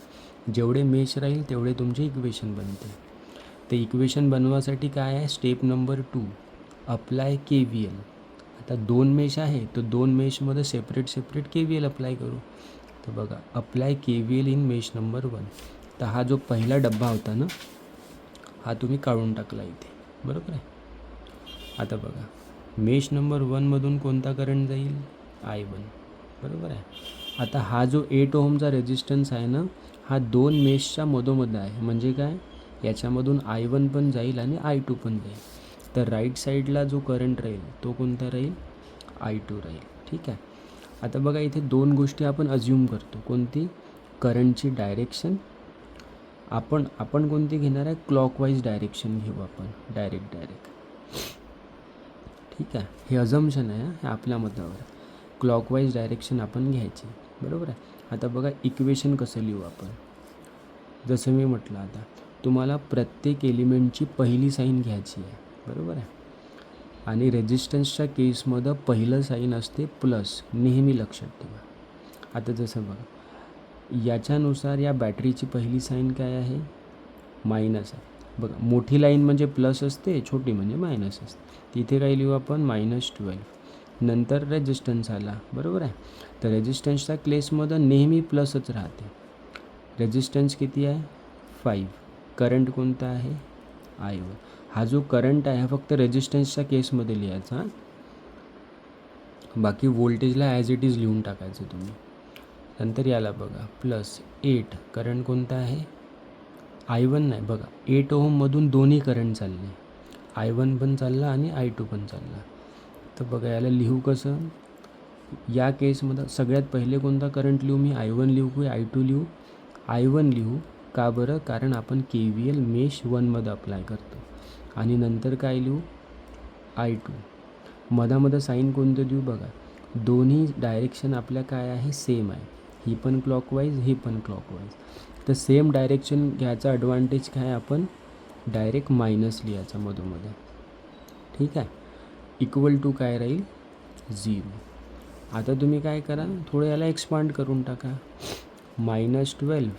जेवढे मेश राहील तेवढे तुमचे इक्वेशन बनते. ते इक्वेशन बनवासाठी काय आहे, स्टेप नंबर 2 अप्लाय KVL. आता 2 मेश आहे तर 2 मेशमध्ये सेपरेट KVL अप्लाय करू. तर बघा apply KVL in mesh number 1. तर हा जो पहिला डब्बा होता ना, हा तुम्ही काढून टाकला इथे. बरोबर आहे. आता बघा मेश नंबर 1मधून कोणता करंट जाईल, I1. बरोबर आहे. आता हा जो 8 ओहमचा रेजिस्टन्स आहे ना, हा 2 मेशच्या मधोमध आहे, म्हणजे काय, याच्यामधून I1 पण जाईल आणि I2 पण जाईल. तर राईट साईडला जो करंट राहील तो कोणता राहील, I2 राहील. ठीक आहे. आता बघा इथे दोन गोष्टी आपण अज्युम करतो. कोणती? करंटची डायरेक्शन. आपण कोणती घेणार आहे? क्लॉकवाईज डायरेक्शन घेऊ आपण, डायरेक्ट. ठीक आहे, हे अझम्पशन आहे, हे आपल्या मतावर. क्लॉकवाईज डायरेक्शन आपण घ्यायची, बरोबर आहे. आता बघा इक्वेशन कसं लिहू आपण. जसं मी म्हटलं, आता तुम्हाला प्रत्येक एलिमेंटची पहिली साईन घ्यायची आहे, बरोबर आहे. आणि रेजिस्टन्सच्या केसमध्ये पहिलं साईन असते प्लस, नेहमी लक्षात ठेवा. आता जसं बघा, याच्यानुसार या बॅटरीची पहिली साईन काय आहे? मायनस आहे. बघा, मोठी लाईन म्हणजे प्लस असते, छोटी म्हणजे मायनस असते. तिथे काय लिहू आपण? -12. नंतर रेजिस्टन्स आला, बरोबर आहे. तर रेजिस्टन्सच्या केसमध्ये नेहमी प्लसच राहते. रेजिस्टन्स किती आहे? 5. करंट कोणता आहे? I1. हा जो करंट आहे फक्त रेजिस्टन्सच्या केसमध्ये लिहायचा, बाकी व्होल्टेजला ॲज इट इज लिहून टाकायचं तुम्ही. नंतर याला बघा, +8. करंट कोणता आहे? I1 नाही. बघा 8 ओहममधून दोन्ही करंट चालले, I1 पण चालला आणि I2 पण चालला. तर बघा याला लिहू कसं? या केसमध्ये सगळ्यात पहिले कोणता करंट लिहू मी? I1 लिहू की I2 लिहू? I1 लिहू. का बरं? कारण आपण KVL मेश 1मध्ये अप्लाय करतो. आणि नंतर काय लिहू? I2. मधामध्ये साईन कोणतं देऊ? बघा, दोन्ही डायरेक्शन आपल्या काय आहे? सेम आहे. ही पण क्लॉकवाईज, ही पण क्लॉकवाईज. तर सेम डायरेक्शन घ्यायचा ॲडव्हान्टेज काय? आपण डायरेक्ट मायनस लिहायचा मधोमध्ये. ठीक आहे. इक्वल टू काय राहील? 0. आता तुम्ही काय करा, थोडं याला एक्सपांड करून टाका. -12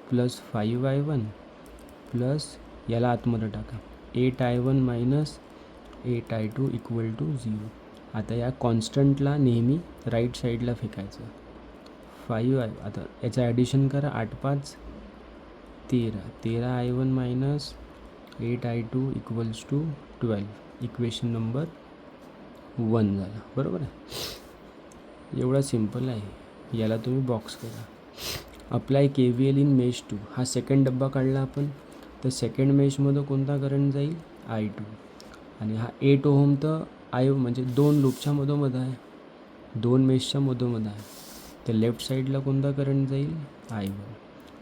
+ 5I1 प्लस याला आतमध्ये टाका, 8I1 - 8I2 = 0. आता या कॉन्स्टंटला नेहमी राईट साईडला फेकायचं. 5I, आता याचं ॲडिशन करा. 8 × 5 = 13. 13I1 - 8I2 = 12. इक्वेशन नंबर 1 झाला, बरोबर आहे. एवढा सिम्पल आहे. याला तुम्ही बॉक्स करा. Apply KVL in mesh 2. हा सेकंड डब्बा काढला आपण, तर सेकंड मेशमध्ये कोणता करंट जाईल? I2. आणि हा 8 ओहम तर म्हणजे 2 लूपच्या मधोमध आहे, 2 मेशच्या मधोमध आहे. तर लेफ्ट साईडला कोणता करंट जाईल? I1.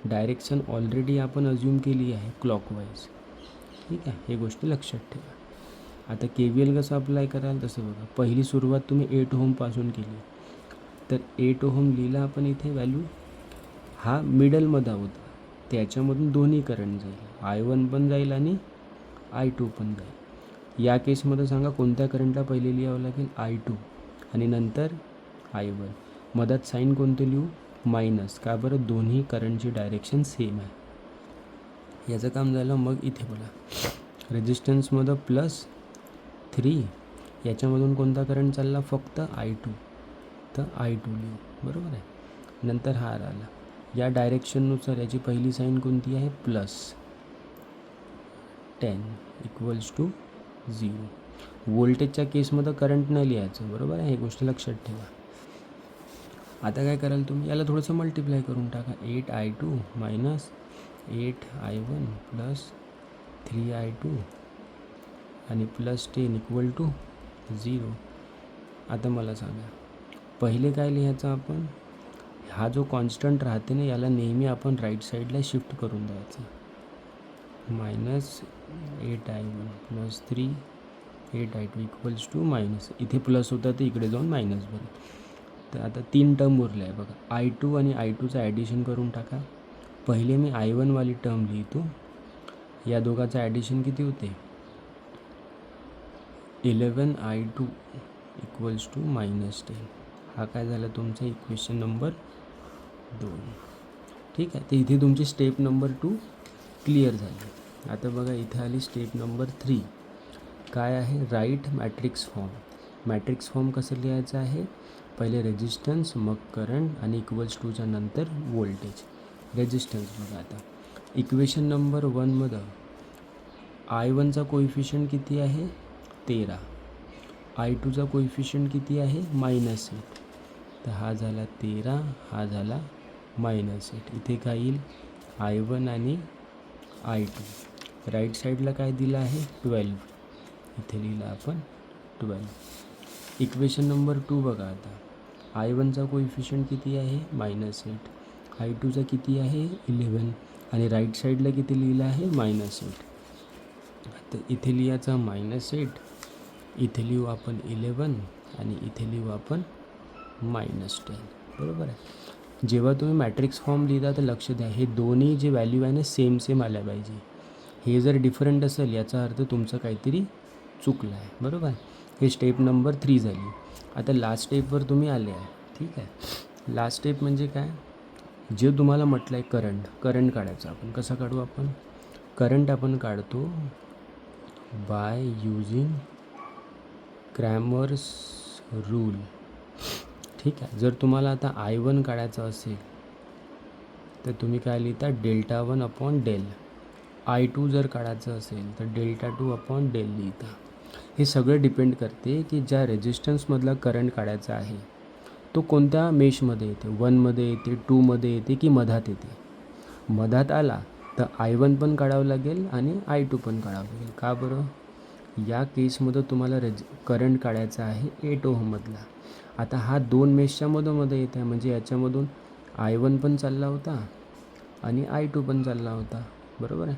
डायरेक्शन ऑलरेडी आपण अज्युम केली आहे, क्लॉकवाईज. ठीक आहे, हे गोष्टी लक्षात ठेवा. आता KVL कसं अप्लाय कराल? तसं बघा, पहिली सुरुवात तुम्ही 8 ओहमपासून केली, तर 8 ओहम लिहिला आपण इथे व्हॅल्यू. हा मिडलमध्ये होता, त्याच्यामधून दोन्ही करंट जाईल, I1 पण जाईल आणि I2 पण जाईल. या केसमध्ये सांगा कोणत्या करंटला पहिले लिहावं लागेल? I2 आणि नंतर I1. मधात साईन कोणतं लिहू? मायनस. का बरं? दोन्ही करंटची डायरेक्शन सेम आहे. याचं काम झालं. मग इथे बघा, रेजिस्टन्समध्ये +3, याच्यामधून कोणता करंट चालला? फक्त I2, तर I2 लिहू, बरोबर आहे. नंतर हा आला. या डायरेक्शननुसार याची पहिली साईन कोणती आहे? +10 = 0. व्होल्टेजच्या केसमध्ये करंट नाही लिहायचं, बरोबर आहे. हे गोष्ट लक्षात ठेवा. आता काय कराल तुम्ही? याला थोडंसं मल्टिप्लाय करून टाका. 8I2 - 8I1 + 3I2 आणि +10 = 0. आता मला सांगा, पहिले काय लिहायचं आपण? हा जो कॉन्स्टंट राहते ना, याला नेहमी आपण राईट साईडला शिफ्ट करून द्यायचं. -8I1 + 3 8I2 = इथे प्लस होता तर इकडे जाऊन मायनस बरं. तर आता 3 टर्म उरले आहे बघा. I2 आणि I2चं ॲडिशन करून टाका. पहिले मी I1 वाली टर्म लिहितो. या दोघाचं ॲडिशन किती होते? 11I2 = -10. हा काय झाला तुमचा? Equation number 2. ठीक आहे. तर इथे तुमची स्टेप नंबर 2 क्लिअर झाली. आता बघा इथे आली स्टेप नंबर 3. काय आहे? Write matrix form. Matrix form कसं लिहायचं आहे? पहिले रेजिस्टन्स, मग करंट आणि =2च्या नंतर व्होल्टेज. रेजिस्टन्स बघा, आता इक्वेशन नंबर 1मध्ये I1चा कोइफिशियंट किती आहे? 13. I2चा कोइफिशियंट किती आहे? -8. तर हा झाला 13, हा झाला -8. इथे काय येईल? I1 आणि I2. राईट साईडला काय दिलं आहे? 12. इथे लिहिलं आपण 12. इक्वेशन नंबर 2 बघा. आता I1चा कोइफिशियंट किती आहे -8, I2चा किती आहे 11 आणि राईट साईडला किती लिहिलं आहे -8. तर इथे लिहायचा -8, इथे लिहू आपण 11 आणि इथे लिहू आपण -10. बरोबर आहे. जेव्हा तुम्ही मॅट्रिक्स फॉर्म लिहिता तर लक्ष द्या, हे दोन्ही जे व्हॅल्यू आहे ना सेम आल्या पाहिजे. हे जर डिफरंट असेल याचा अर्थ तुमचं काहीतरी चुकलं आहे. बरोबर आहे. हे स्टेप नंबर 3 झाली. आता लास्ट स्टेपवर तुम्ही आले आहे. ठीक आहे. लास्ट स्टेप म्हणजे काय, जे तुम्हाला म्हटलं आहे करंट काढायचं. आपण कसा काढू, आपण करंट आपण काढतो बाय यूजिंग क्रॅमर्स रूल. ठीक आहे. जर तुम्हाला आता I1 काढायचं असेल तर तुम्ही काय लिहिता Δ1/del. I2 जर काढायचं असेल तर Δ2/del लिहिता. हे सगळं डिपेंड करते की ज्या रेजिस्टन्समधला करंट काढायचा आहे तो कोणत्या मेशमध्ये येते, 1मध्ये येते, 2मध्ये येते की मधात येते. मधात आला तर I1 पण काढावं लागेल आणि I2 पण काढावं लागेल. का बरं, या केसमध्ये तुम्हाला करंट काढायचा आहे 8 ओहममधला. आता हा 2 मेशच्या मधोमध येत आहे, म्हणजे याच्यामधून I1 पण चालला होता आणि I2 पण चालला होता. बरोबर आहे.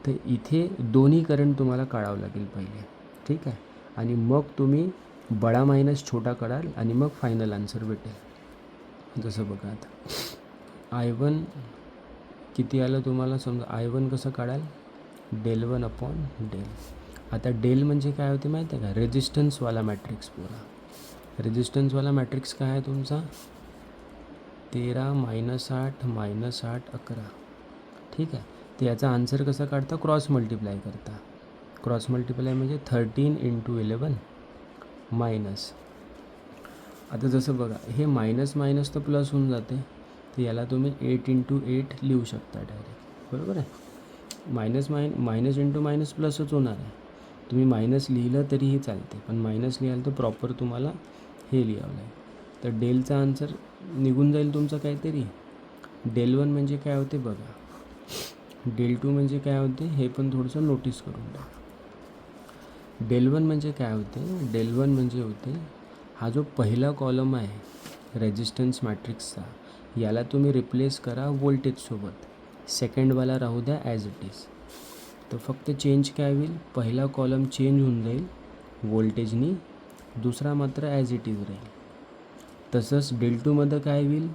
तर इथे दोन्ही करंट तुम्हाला काढावं लागेल पहिले. ठीक आहे. आणि मग तुम्ही बडा मायनस छोटा काढाल आणि मग फायनल आन्सर भेटेल. जसं बघा आता I1 किती आलं तुम्हाला, समजा I1 कसं काढाल Δ1/del. आता डेल म्हणजे काय होते माहिती आहे का, रेजिस्टन्सवाला मॅट्रिक्स. पुरा रेजिस्टन्सवाला मॅट्रिक्स काय आहे तुमचा 13 -8 -8 11. ठीक आहे. तर याचा आन्सर कसा काढता, क्रॉस मल्टिप्लाय करता. क्रॉस मल्टिप्लाय म्हणजे 13 × 11 मायनस. आता जसं बघा हे मायनस मायनस तर प्लस होऊन जाते, तर याला तुम्ही 8 × 8 लिहू शकता डायरेक्ट. बरोबर आहे. मायनस × मायनस प्लसच होणार आहे. तुम्ही मायनस लिहिलं तरीही चालते, पण मायनस लिहाल तर प्रॉपर तुम्हाला हे लिहावं लागेल. तर डेलचा आन्सर निघून जाईल तुमचं काहीतरी. Δ1 म्हणजे काय होते बघा, Δ2 म्हणजे काय होते हे पण थोडंसं नोटीस करून टाका. Δ1 म्हणजे काय होते, Δ1 म्हणजे होते हा जो पहिला कॉलम आहे रेजिस्टन्स मॅट्रिक्सचा, याला तुम्ही रिप्लेस करा व्होल्टेजसोबत. सेकंडवाला राहू द्या ॲज इट इज. तर फक्त चेंज काय होईल, पहिला कॉलम चेंज होऊन जाईल व्होल्टेजनी, दुसरा मात्र ॲज इट इज राहील. तसंच Δ2मध्ये काय होईल,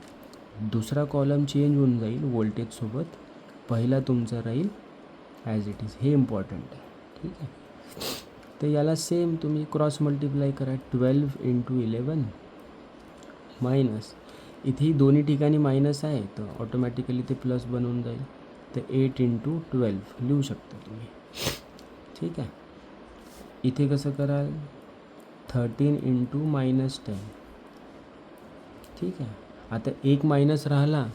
दुसरा कॉलम चेंज होऊन जाईल व्होल्टेजसोबत, पहिला तुमचा राहील ॲज इट इज. हे इम्पॉर्टंट आहे. ठीक आहे. तर याला सेम तुम्ही क्रॉस मल्टिप्लाय करा 12 × 11 मायनस. इथेही दोन्ही ठिकाणी मायनस आहे तर ऑटोमॅटिकली ते प्लस बनवून जाईल. तर 8 × 12 लिहू शकता तुम्ही. ठीक आहे. इथे कसं कराल 13 × -10. ठीक आहे. आता एक मायनस राहिला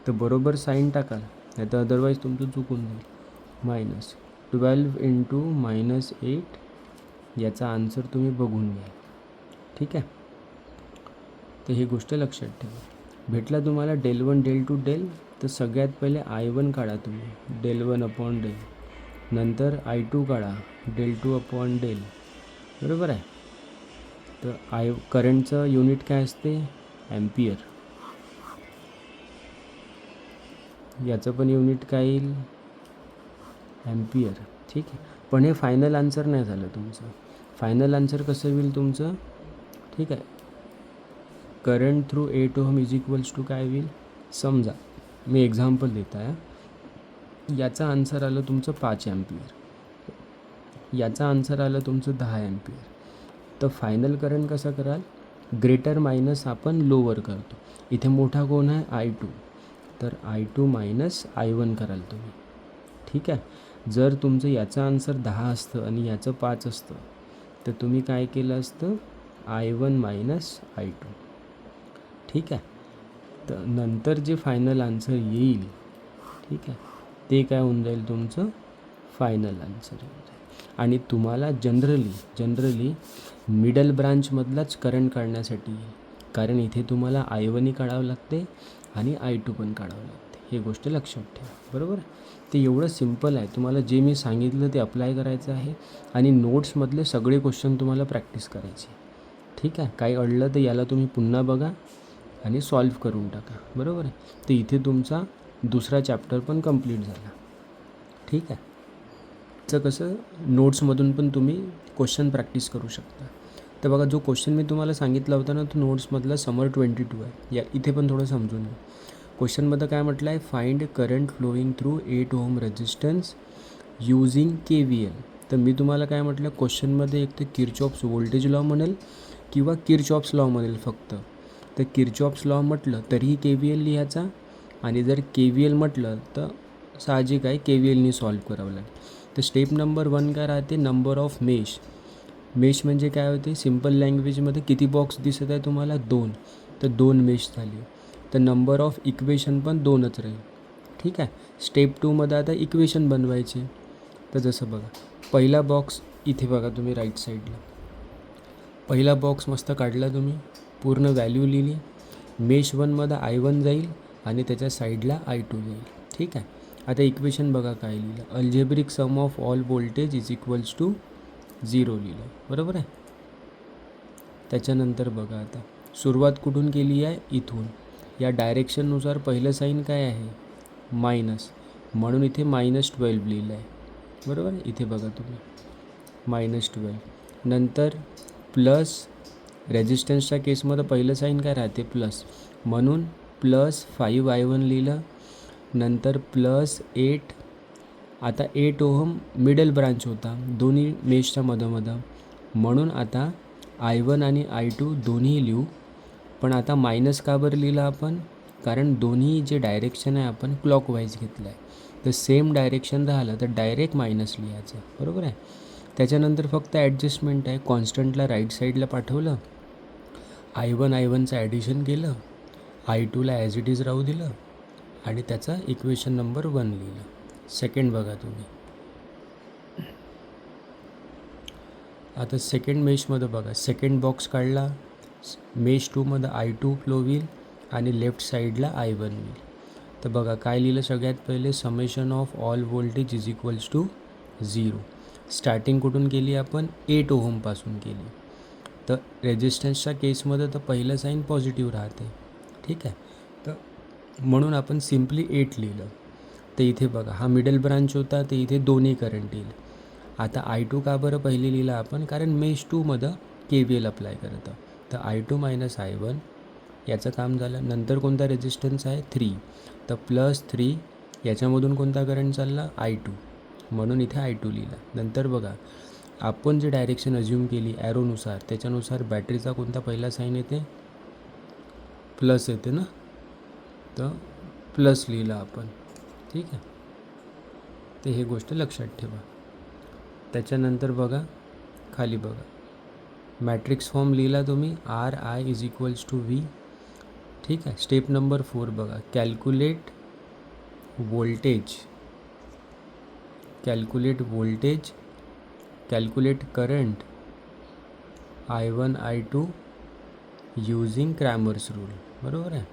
तर बरोबर साईन टाकाल, नाही तर अदरवाईज तुमचं चुकून जाईल. मायनस 12 × -8 याचा आन्सर तुम्ही बघून घ्या. ठीक आहे. तर ही गोष्ट लक्षात ठेवा. भेटला तुम्हाला Δ1 Δ2 डेल, तर सगळ्यात पहिले I1 काढा तुम्ही Δ1/del. नंतर I2 काढा Δ2/del. बरोबर आहे. तर करंटचं युनिट काय असते ॲम्पियर. याचं पण युनिट काय येईल ॲम्पियर. ठीक आहे. पण हे फायनल आन्सर नाही झालं तुमचं. फायनल आन्सर कसं होईल तुमचं. ठीक आहे. करंट थ्रू 8 ओहम = काय होईल, समजा मी एक्झाम्पल देत आहे. याचा आन्सर आलं तुमचं 5 ॲम्पियर, याचा आन्सर आलं तुमचं 10 ॲम्पियर. तर फायनल करंट कसं कराल, ग्रेटर मायनस आपण लोअर करतो. इथे मोठा कोण आहे I2, तर I2 मायनस I1 कराल तुम्ही. ठीक आहे. जर तुमचं याचं आन्सर 10 असतं आणि याचं 5 असतं तर तुम्ही काय केलं असतं I1 मायनस I2. ठीक आहे. तर नंतर जे फायनल आन्सर येईल, ठीक आहे, ते काय होऊन जाईल तुमचं फायनल आन्सर होऊन जाईल. आणि तुम्हाला जनरली मिडल ब्रांचमधलाच करंट काढण्यासाठी येईल, कारण इथे तुम्हाला I1ही काढावं लागते आणि I2 पण काढावं लागते. हे गोष्ट लक्षात ठेवा. बरोबर. ते एवढं सिम्पल आहे. तुम्हाला जे मी सांगितलं ते अप्लाय करायचं आहे आणि नोट्समधले सगळे क्वेश्चन तुम्हाला प्रॅक्टिस करायचे. ठीक आहे. काही अडलं तर याला तुम्ही पुन्हा बघा आणि सॉल्व करून टाका. बरोबर आहे. तर इथे तुमचा दुसरा चॅप्टर पण कंप्लीट झाला. ठीक आहे. तर कसं नोट्समधून पण तुम्ही क्वेश्चन प्रॅक्टिस करू शकता. तर बघा, जो क्वेश्चन मी तुम्हाला सांगितला होता ना, तो नोट्समधला समर 22 आहे. या इथे पण थोडं समजून घ्या. क्वेश्चनमध्ये काय म्हटलं आहे, find current flowing through 8 ohm resistance using KVL. तर मी तुम्हाला काय म्हटलं, क्वेश्चनमध्ये एक तर किर्चॉफ्स व्होल्टेज लॉ म्हणेल किंवा किर्चॉफ्स लॉ म्हणेल फक्त. तर किर्चॉफ्स लॉ म्हटलं तरीही KVL लिहायचा, आणि जर KVL म्हटलं तर साहजिक आहे KVLनी सॉल्व करावं लागेल. तर स्टेप नंबर 1 काय राहते, नंबर ऑफ मेश. मेश म्हणजे काय होते, सिम्पल लँग्वेजमध्ये किती बॉक्स दिसत आहे तुम्हाला, 2. तर 2 मेश झाली. तर नंबर ऑफ इक्वेशन पण 2च राहील. ठीक आहे. स्टेप 2मध्ये आता इक्वेशन बनवायचे. तर जसं बघा, पहिला बॉक्स इथे बघा तुम्ही राईट साईडला, पहिला बॉक्स मस्त काढला तुम्ही, पूर्ण व्हॅल्यू लिहिली. मेश 1मध्ये I1 जाईल आणि त्याच्या साईडला I2 जाईल. ठीक आहे. आता इक्वेशन बघा काय लिहिलं, algebraic sum of all voltage is equals to 0 लिहिलं. बरोबर आहे. त्याच्यानंतर बघा, आता सुरुवात कुठून केली आहे, इथून. या डायरेक्शननुसार पहिलं साईन काय आहे, मायनस, म्हणून इथे -12 लिहिलं आहे. बरोबर आहे. इथे बघा तुम्ही -12. नंतर प्लस, रेजिस्टन्सच्या केसमध्ये पहिलं साईन काय राहते, प्लस, म्हणून +5I1 लिहिलं. नंतर +8. आता 8 ओहम मिडल ब्रांच होता दोन्ही मेशच्या मधोमध, म्हणून आता I1 आणि I2 दोन्ही लिहू. पण आता मायनस का बरं लिहिलं आपण, कारण दोन्ही जे डायरेक्शन आहे आपण क्लॉकवाईज घेतलं आहे. तर सेम डायरेक्शन राहिलं तर डायरेक्ट मायनस लिहायचं. बरोबर आहे. त्याच्यानंतर फक्त ॲडजस्टमेंट आहे, कॉन्स्टंटला राईट साईडला पाठवलं, I1चं ॲडिशन केलं, I2ला ॲज इट इज राहू दिलं, आणि त्याचा इक्वेशन नंबर 1 लिहिलं. सेकंड बघा तुम्ही, आता सेकंड मेशमध्ये बघा, सेकंड बॉक्स काढला, मेश 2मध्ये I2 फ्लो होईल आणि लेफ्ट साईडला I1 होईल. तर बघा काय लिहिलं, सगळ्यात पहिले summation of all voltage is equals to 0. Starting कुठून केली आपण, 8 ओहमपासून केली. तर रेजिस्टन्सच्या केसमध्ये तर पहिलं साईन पॉझिटिव्ह राहते. ठीक आहे. तर म्हणून आपण सिम्पली 8 लिहिलं. तर इथे बघा, हा मिडल ब्रांच होता, तर इथे दोन्ही करंट येईल. आता I2 का बरं पहिले लिहिलं आपण, कारण मेश 2मध्ये KVL अप्लाय करतं. तर I2 - I1 याचं काम झालं. नंतर कोणता रेजिस्टन्स आहे, 3. तर +3, याच्यामधून कोणता करंट चालला, I2, म्हणून इथे I2 लिहिला. नंतर बघा, आपण जे डायरेक्शन अज्युम केली ॲरोनुसार, त्याच्यानुसार बॅटरीचा कोणता पहिला साईन येते, प्लस येते ना, तर प्लस लिहिला आपण. ठीक आहे. तर हे गोष्ट लक्षात ठेवा. त्याच्यानंतर बघा खाली बघा, मॅट्रिक्स फॉर्म लिहिला तुम्ही, RI is equals to V. ठीक आहे. स्टेप नंबर 4 बघा, calculate voltage, calculate current I1 I2 using Cramer's rule. बरोबर आहे.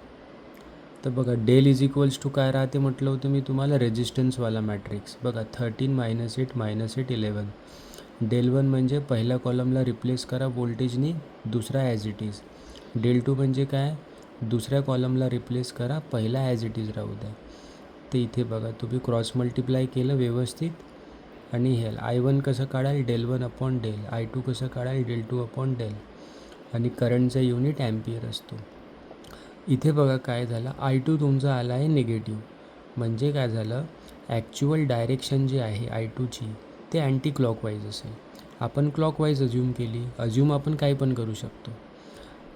तर बघा, डेल इज इक्वल्स टू काय राहते म्हटलं होतं मी तुम्हाला, रेजिस्टन्सवाला मॅट्रिक्स. बघा 13 -8 -8 11. डेल 1 म्हणजे पहिल्या कॉलमला रिप्लेस करा व्होल्टेजनी, दुसरा ॲज इट इज. डेल 2 म्हणजे काय, दुसऱ्या कॉलमला रिप्लेस करा, पहिला ॲज इट इज राहू द्या. तर इथे बघा तुम्ही क्रॉस मल्टिप्लाय केलं व्यवस्थित, आणि हे I1 कसं काढाल, डेल 1 अपॉन डेल, I2 कसं काढाल, डेल 2 अपॉन डेल, आणि करंटचा युनिट ॲम्पियर असतो. इथे बघा काय झालं, I2 तुमचा आला आहे निगेटिव्ह, म्हणजे काय झालं, ॲक्च्युअल डायरेक्शन जी आहे I2ची ते अँटी क्लॉकवाईज असेल. आपण क्लॉकवाईज अज्युम केली, अज्युम आपण काही पण करू शकतो.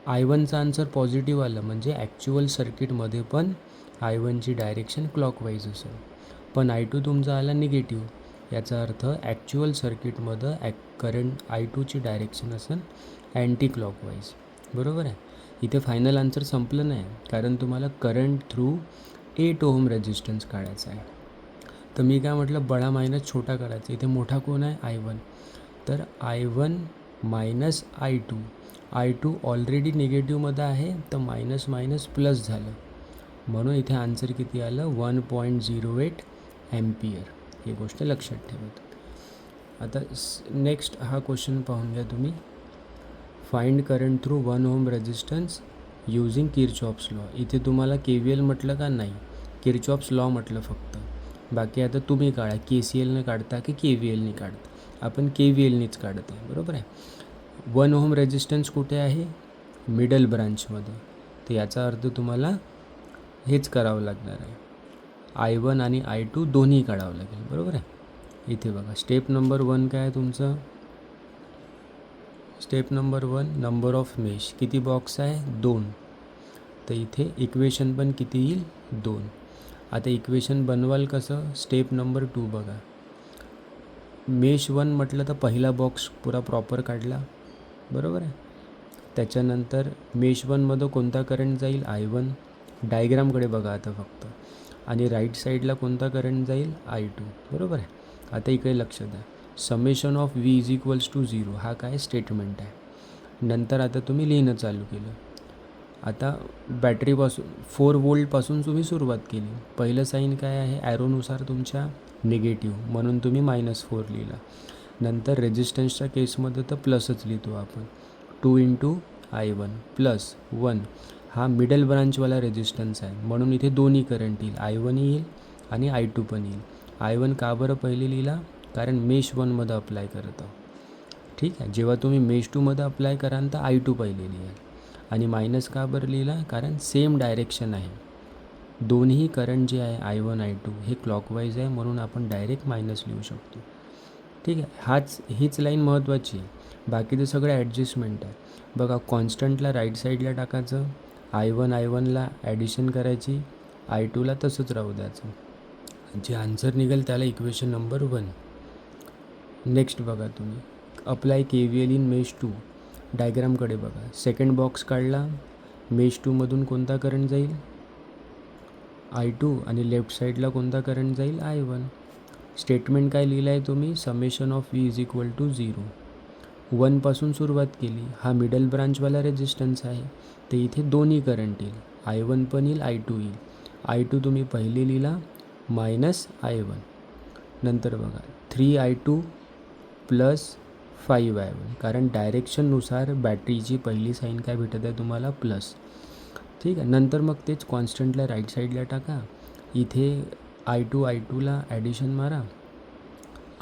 I1चा आन्सर पॉझिटिव्ह आलं म्हणजे ॲक्च्युअल सर्किटमध्ये पण I1ची डायरेक्शन क्लॉकवाईज असेल. पण I2 तुमचा आला निगेटिव्ह, याचा अर्थ ॲक्च्युअल सर्किटमध्ये करंट I2ची डायरेक्शन असेल अँटी क्लॉकवाईज. बरोबर आहे. इथे फायनल आन्सर संपलं नाही, कारण तुम्हाला करंट थ्रू 8 ओहम रेजिस्टन्स काढायचा आहे. तर मी काय म्हटलं, बडा मायनस छोटा काढायचा. इथे मोठा कोण आहे, I1. तर I1 - I2 ऑलरेडी निगेटिव्हमध्ये आहे, तर मायनस मायनस प्लस झालं, म्हणून इथे आन्सर किती आलं, 1.08 ॲम्पियर. ही गोष्ट लक्षात ठेवा. आता नेक्स्ट हा क्वेश्चन पाहून घ्या तुम्ही. Find current through 1 ohm resistance using Kirchhoff's law. इथे तुम्हाला KVL म्हटलं का नाही, किरचॉफ्स लॉ म्हटलं फक्त. बाकी आता तुम्ही काढा, KCLने काढता की KVLने काढता. आपण KVLनेच काढत आहे, बरोबर आहे. 1 ओहम रेजिस्टन्स कुठे आहे, मिडल ब्रांचमध्ये. तर याचा अर्थ तुम्हाला हेच करावं लागणार आहे, I1 आणि I2 दोन्ही काढावं लागेल, बरोबर आहे. इथे बघा स्टेप नंबर 1 काय आहे तुमचं. Step number 1 number of mesh, किती बॉक्स आहे 2. तर इथे इक्वेशन पण किती येईल 2. आता इक्वेशन बनवाल कसं, स्टेप नंबर 2 बघा. मेश 1 म्हटलं तर पहिला बॉक्स पुरा प्रॉपर काढला, बरोबर आहे. त्याच्यानंतर मेश 1मध्ये कोणता करंट जाईल, I1. डायग्रामकडे बघा आता फक्त. आणि राईट साईडला कोणता करंट जाईल, I2, बरोबर आहे. आता इकडे लक्ष द्या, summation of V is equals to 0 हा काय स्टेटमेंट आहे. नंतर आता तुम्ही लिहिणं चालू केलं. आता बॅटरीपासून 4 वोल्टपासून तुम्ही सुरुवात केली. पहिलं साईन काय आहे, ॲरोनुसार तुमच्या निगेटिव्ह, म्हणून तुम्ही -4 लिहिला. नंतर रेजिस्टन्सच्या केसमध्ये तर प्लसच लिहितो आपण. 2 × I1 प्लस 1 हा मिडल ब्रांचवाला रेजिस्टन्स आहे, म्हणून इथे दोन्ही करंट येईल, I1 येईल आणि I2 पण येईल. I1 का बरं पहिले लिहिला, कारण मेश 1मध्ये अप्लाय करत आहोत, ठीक आहे. जेव्हा तुम्ही मेश 2मध्ये अप्लाय कराल तर I2 पहिले लिहाल. आणि मायनस का बरं लिहिला, कारण सेम डायरेक्शन आहे. दोन्ही करंट जे आहे I1 I2 हे क्लॉकवाईज आहे, म्हणून आपण डायरेक्ट मायनस लिहू शकतो, ठीक आहे. हीच लाईन महत्त्वाची आहे. बाकीचं सगळं ॲडजस्टमेंट आहे. बघा कॉन्स्टंटला राईट साईडला टाकायचं, I1ला ॲडिशन करायची, I2ला तसंच राहू द्यायचं. जे आन्सर निघेल त्याला इक्वेशन नंबर 1. नेक्स्ट बघा तुम्ही, अप्लाय KVL इन मेश 2. डायग्रामकडे बघा, सेकंड बॉक्स काढला, मेश 2मधून कोणता करंट जाईल, I2. आणि लेफ्ट साईडला कोणता करंट जाईल, I1. स्टेटमेंट काय लिहिलं आहे तुम्ही, summation of V is equal to 0. 1पासून सुरुवात केली, हा मिडल ब्रांचवाला रेजिस्टन्स आहे, तर इथे दोन्ही करंट येईल, I1 पण येईल, I2 येईल. I2 तुम्ही पहिले लिहिला -I1. नंतर बघा 3I2 प्लस 5I1, कारण डायरेक्शननुसार बॅटरीची पहिली साईन काय भेटत आहे तुम्हाला, प्लस, ठीक आहे. नंतर मग तेच कॉन्स्टंटला राईट साईडला टाका, इथे I2ला ॲडिशन मारा,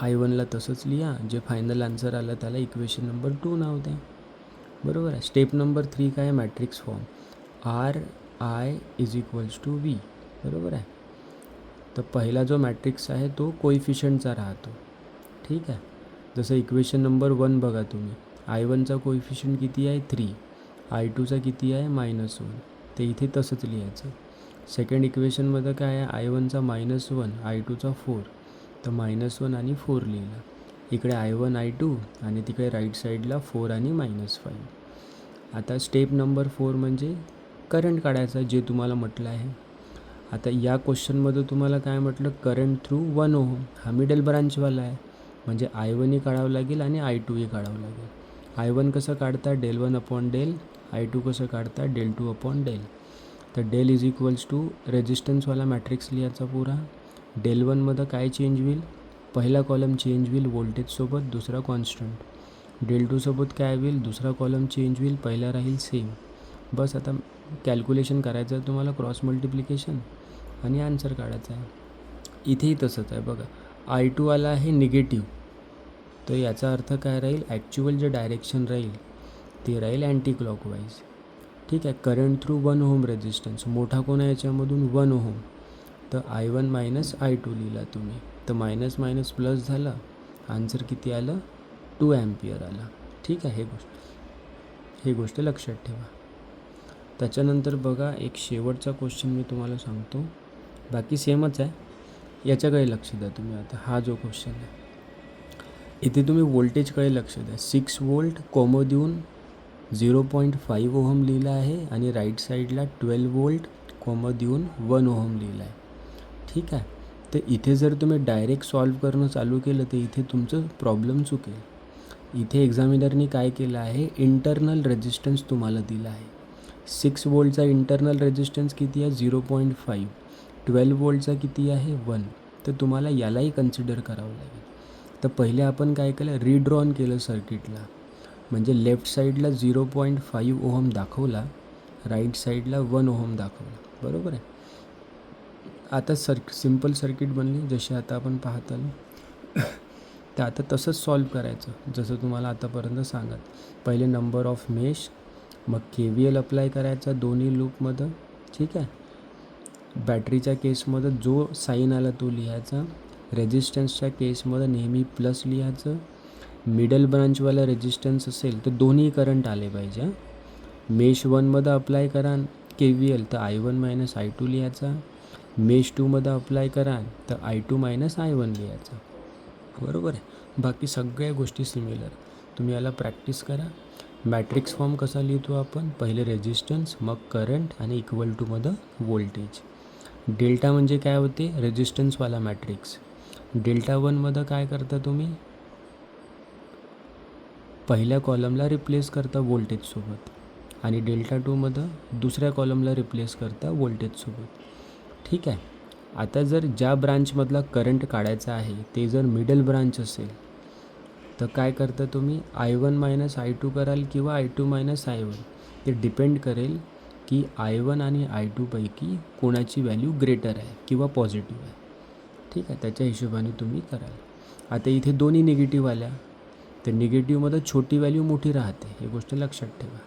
I1ला तसंच लिहा. जे फायनल आन्सर आलं त्याला इक्वेशन नंबर 2 नाव द्या, बरोबर आहे. स्टेप नंबर 3 काय आहे, matrix form, RI is equals to V, बरोबर आहे. तर पहिला जो मॅट्रिक्स आहे तो कोइफिशियंटचा राहतो, ठीक आहे. जसं इक्वेशन नंबर 1 बघा तुम्ही, I1चा कोइफिशियंट किती आहे 3, I2चा किती आहे -1, ते इथे तसंच लिहायचं. सेकंड इक्वेशनमध्ये काय आहे, I1चा -1, I2चा 4, तर -1 आणि 4 लिहिला. इकडे I1 I2 आणि तिकडे राईट साईडला 4 आणि -5. आता स्टेप नंबर 4 म्हणजे करंट काढायचा, जे तुम्हाला म्हटलं आहे. आता या क्वेश्चनमध्ये तुम्हाला काय म्हटलं, करंट थ्रू 1 ओहम, हा मिडल ब्रांचवाला आहे, म्हणजे I1ही काढावं लागेल आणि I2ही काढावं लागेल. I1 कसं काढता, del1/del, I2 कसं काढता, del2/del. तर del इज इक्वल्स टू रेजिस्टन्सवाला मॅट्रिक्स लिहायचा पुरा. del1मध्ये काय चेंज होईल, पहिला कॉलम चेंज होईल व्होल्टेजसोबत, दुसरा कॉन्स्टंट. del2सोबत काय होईल, दुसरा कॉलम चेंज होईल, पहिला राहील सेम. बस आता कॅल्क्युलेशन करायचं आहे तुम्हाला, क्रॉस मल्टिप्लिकेशन, आणि आन्सर काढायचा आहे. इथेही तसंच आहे बघा, I2 आला आहे निगेटिव्ह, तर याचा अर्थ काय राहील, ॲक्च्युअल जे डायरेक्शन राहील ते राहील अँटी क्लॉकवाईज, ठीक आहे. करंट थ्रू 1 ओहम रेजिस्टन्स, मोठा कोण आहे याच्यामधून 1 ओहम, तर I1 -I2 लिहिला तुम्ही, तर मायनस मायनस प्लस झालं, आन्सर किती आलं, 2 अँपियर आला, ठीक आहे. हे गोष्ट लक्षात ठेवा. त्याच्यानंतर बघा एक शेवटचा क्वेश्चन मी तुम्हाला सांगतो, बाकी सेमच आहे, याच्याकडे लक्ष द्या तुम्ही. आता हा जो क्वेश्चन आहे, इथे तुम्ही व्होल्टेजकडे लक्ष द्या. 6 वोल्ट कॉमो देऊन 0.5 ओहम लिहिला आहे, आणि राईट साईडला 12 वोल्ट कॉमो देऊन 1 ओहम लिहिला आहे, ठीक आहे. तर इथे जर तुम्ही डायरेक्ट सॉल्व करणं चालू केलं तर इथे तुमचं प्रॉब्लेम चुकेल. इथे एक्झामिनरनी काय केलं आहे, इंटरनल रेजिस्टन्स तुम्हाला दिला आहे. 6 वोल्टचा इंटरनल रेजिस्टन्स किती आहे, 0.5. 12 वोल्टचा किती आहे, 1. तर तुम्हाला यालाही कन्सिडर करावं लागेल. तर पहिले आपण काय केलं, रिड्रॉन केलं सर्किटला, म्हणजे लेफ्ट साईडला 0.5 ओहम दाखवला, राईट साईडला 1 ओहम दाखवलं, बरोबर आहे. आता सिम्पल सर्किट बनली जशी आता आपण पाहत आलो. तर आता तसंच सॉल्व करायचं जसं तुम्हाला आतापर्यंत सांगत. पहिले नंबर ऑफ मेश, मग KVL अप्लाय करायचा दोन्ही लूपमध्ये, ठीक आहे. बॅटरीच्या केसमध्ये जो साईन आला तो लिहायचा. रेजिस्टन्सच्या केसमध्ये नेहमी प्लस लिहायचं. मिडल ब्रांचवाला रेजिस्टन्स असेल तर दोन्ही करंट आले पाहिजे. मेश 1मध्ये अप्लाय करा KVL तर I1 - I2 लिहायचा. मेश 2मध्ये अप्लाय करा तर I2 - I1 लिहायचा, बरोबर आहे. बाकी सगळ्या गोष्टी सिमिलर. तुम्ही याला प्रॅक्टिस करा. मॅट्रिक्स फॉर्म कसा लिहितो आपण, पहिले रेजिस्टन्स, मग करंट आणि इक्वल टूमध्ये व्होल्टेज. डेल्टा म्हणजे काय होते, रेजिस्टन्सवाला मॅट्रिक्स. डेल्टा 1मध्ये काय करता तुम्ही, पहिल्या कॉलमला रिप्लेस करता व्होल्टेजसोबत आणि डेल्टा 2मध्ये दुसऱ्या कॉलमला रिप्लेस करता व्होल्टेजसोबत, ठीक आहे. आता जर ज्या ब्रांचमधला करंट काढायचा आहे ते जर मिडल ब्रांच असेल तर काय करता तुम्ही, I1 - I2 कराल किंवा I2 - I1. ते डिपेंड करेल की I1 आणि I2 पैकी कोणाची व्हॅल्यू ग्रेटर आहे किंवा पॉझिटिव्ह आहे, ठीक आहे. त्याच्या हिशोबाने तुम्ही कराल. आता इथे दोन्ही निगेटिव्ह आल्या तर निगेटिव्हमध्ये छोटी व्हॅल्यू मोठी राहते, ही गोष्ट लक्षात ठेवा,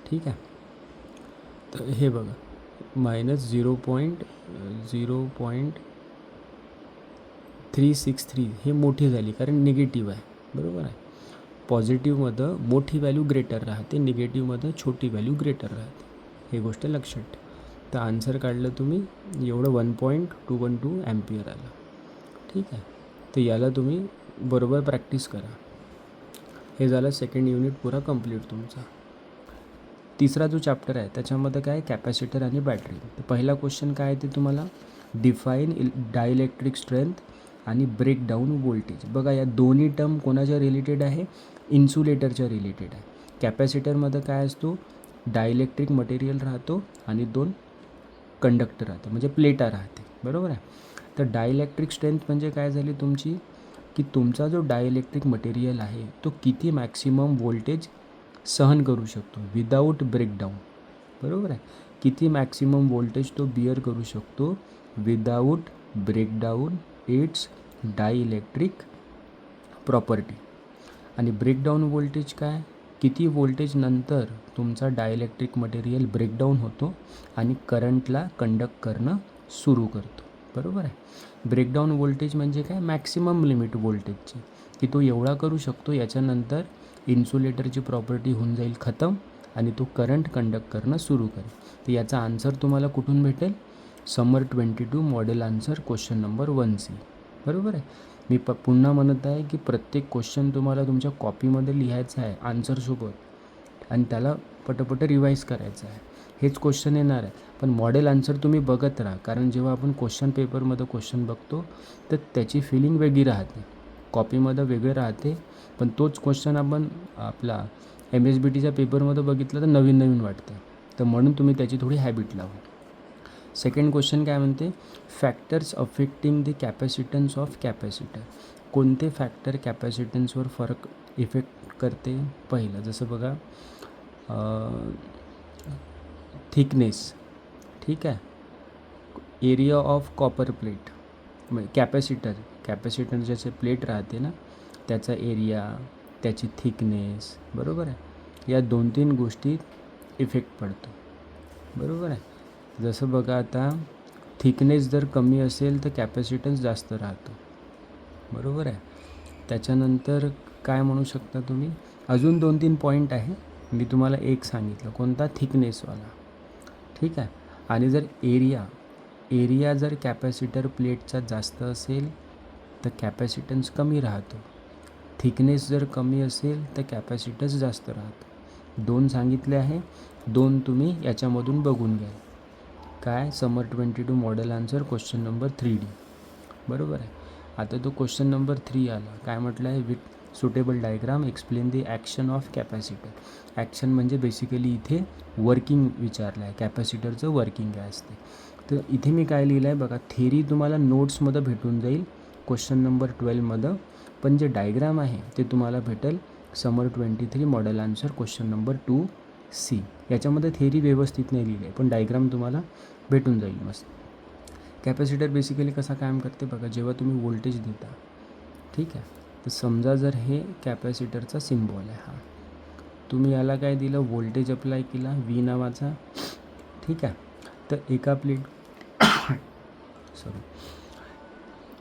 ठीक आहे. तर हे बघा -0.363 हे मोठी झाली कारण निगेटिव्ह आहे, बरोबर आहे. पॉझिटिव्हमध्ये मोठी व्हॅल्यू ग्रेटर राहते, निगेटिव्हमध्ये छोटी व्हॅल्यू ग्रेटर राहते, हे गोष्ट लक्षात ठेवा. तर आन्सर काढलं तुम्ही एवढं 1.212 ॲम्पियर आलं, ठीक आहे. तर याला तुम्ही बरोबर प्रॅक्टिस करा. हे झालं सेकंड युनिट पुरा कंप्लीट तुमचा. तिसरा जो चॅप्टर आहे त्याच्यामध्ये काय, कॅपॅसिटर आणि बॅटरी. तर पहिला क्वेश्चन काय आहे ते तुम्हाला, डिफाईन डायइलेक्ट्रिक स्ट्रेंथ आणि ब्रेकडाऊन व्होल्टेज. बघा या दोन्ही टर्म कोणाच्या रिलेटेड आहे, इन्सुलेटरच्या रिलेटेड आहे. कॅपॅसिटरमध्ये काय असतो, डायइलेक्ट्रिक मटेरियल राहतो आणि 2 कंडक्टर राहतं म्हणजे प्लेटा राहते, बरोबर आहे. तर डायइलेक्ट्रिक स्ट्रेंथ म्हणजे काय झाली तुमची, की तुमचा जो डायइलेक्ट्रिक मटेरियल आहे तो किती मॅक्सिमम व्होल्टेज सहन करू शकतो विदाऊट ब्रेकडाऊन, बरोबर आहे. किती मॅक्सिमम व्होल्टेज तो बिअर करू शकतो without breakdown it's dielectric property. आणि ब्रेकडाऊन व्होल्टेज काय, किती व्होल्टेज नंतर तुमचा डायइलेक्ट्रिक मटेरियल ब्रेकडाऊन होतो आणि करंटला कंडक्ट करणं सुरू करतो, बरोबर आहे. ब्रेकडाऊन व्होल्टेज म्हणजे काय, मॅक्सिमम लिमिट व्होल्टेजची, की तो एवढा करू शकतो याच्यानंतर इन्सुलेटरची प्रॉपर्टी होऊन जाईल खतम आणि तो करंट कंडक्ट करणं सुरू करेल. तर याचा आन्सर तुम्हाला कुठून भेटेल, समर 22 model answer question number 1C, बरोबर आहे. मी पुन्हा म्हणत आहे की प्रत्येक क्वेश्चन तुम्हाला तुमच्या कॉपीमध्ये लिहायचा आहे आन्सरसोबत आणि त्याला पटपट रिवाईज करायचं आहे. हेच क्वेश्चन येणार आहे, पण मॉडेल आन्सर तुम्ही बघत राहा, कारण जेव्हा आपण क्वेश्चन पेपरमध्ये क्वेश्चन बघतो तर त्याची फिलिंग वेगळी राहते, कॉपीमध्ये वेगळं राहते. पण तोच क्वेश्चन आपण आपला MSBTच्या पेपरमध्ये बघितलं तर नवीन नवीन वाटतं. तर म्हणून तुम्ही त्याची थोडी हॅबिट लावा. सेकंड क्वेश्चन काय म्हणते, factors affecting the capacitance of capacitor. कोणते फॅक्टर कॅपॅसिटन्सवर फरक इफेक्ट करते. पहिलं जसं बघा थिकनेस, ठीक आहे. एरिया ऑफ कॉपर प्लेट, म्हणजे कॅपॅसिटर ज्याचे प्लेट राहते ना त्याचा एरिया, त्याची थिकनेस, बरोबर आहे. या 2-3 गोष्टीत इफेक्ट पडतो, बरोबर आहे. जसं बघा आता थिकनेस जर कमी असेल तर कॅपॅसिटन्स जास्त राहतो, बरोबर आहे. त्याच्यानंतर काय म्हणू शकता तुम्ही, अजून 2-3 पॉईंट आहे, मी तुम्हाला एक सांगितलं कोणता, थिकनेसवाला, ठीक आहे. आणि जर एरिया जर कॅपॅसिटर प्लेटचा जास्त असेल तर कॅपॅसिटन्स कमी राहतो. थिकनेस जर कमी असेल तर कॅपॅसिटन्स जास्त राहतो. 2 सांगितले आहे, 2 तुम्ही याच्यामधून बघून घ्या. काय, समर 22 model answer question number 3D, बरोबर आहे. आता तो क्वेश्चन नंबर 3 आला, काय म्हटलं आहे, with suitable diagram explain the action of capacitor. Action म्हणजे बेसिकली इथे वर्किंग विचारलं आहे, कॅपॅसिटरचं वर्किंग काय असते. तर इथे मी काय लिहिलं आहे बघा, थेरी तुम्हाला नोट्समध्ये भेटून जाईल क्वेश्चन नंबर 12मध्ये, पण जे डायग्राम आहे ते तुम्हाला भेटेल summer 23 model answer question number 2 C. याच्यामध्ये थेरी व्यवस्थित नाही लिहिली आहे, पण डायग्राम तुम्हाला भेटून जाईल मस्त. कॅपॅसिटर बेसिकली कसा काम करते बघा, जेव्हा तुम्ही व्होल्टेज देता, ठीक आहे, तर समजा जर हे कॅपॅसिटरचा सिम्बॉल आहे हा, तुम्ही याला काय दिलं, व्होल्टेज अप्लाय केला व्ही नावाचा, ठीक आहे. तर एका प्लेट सॉरी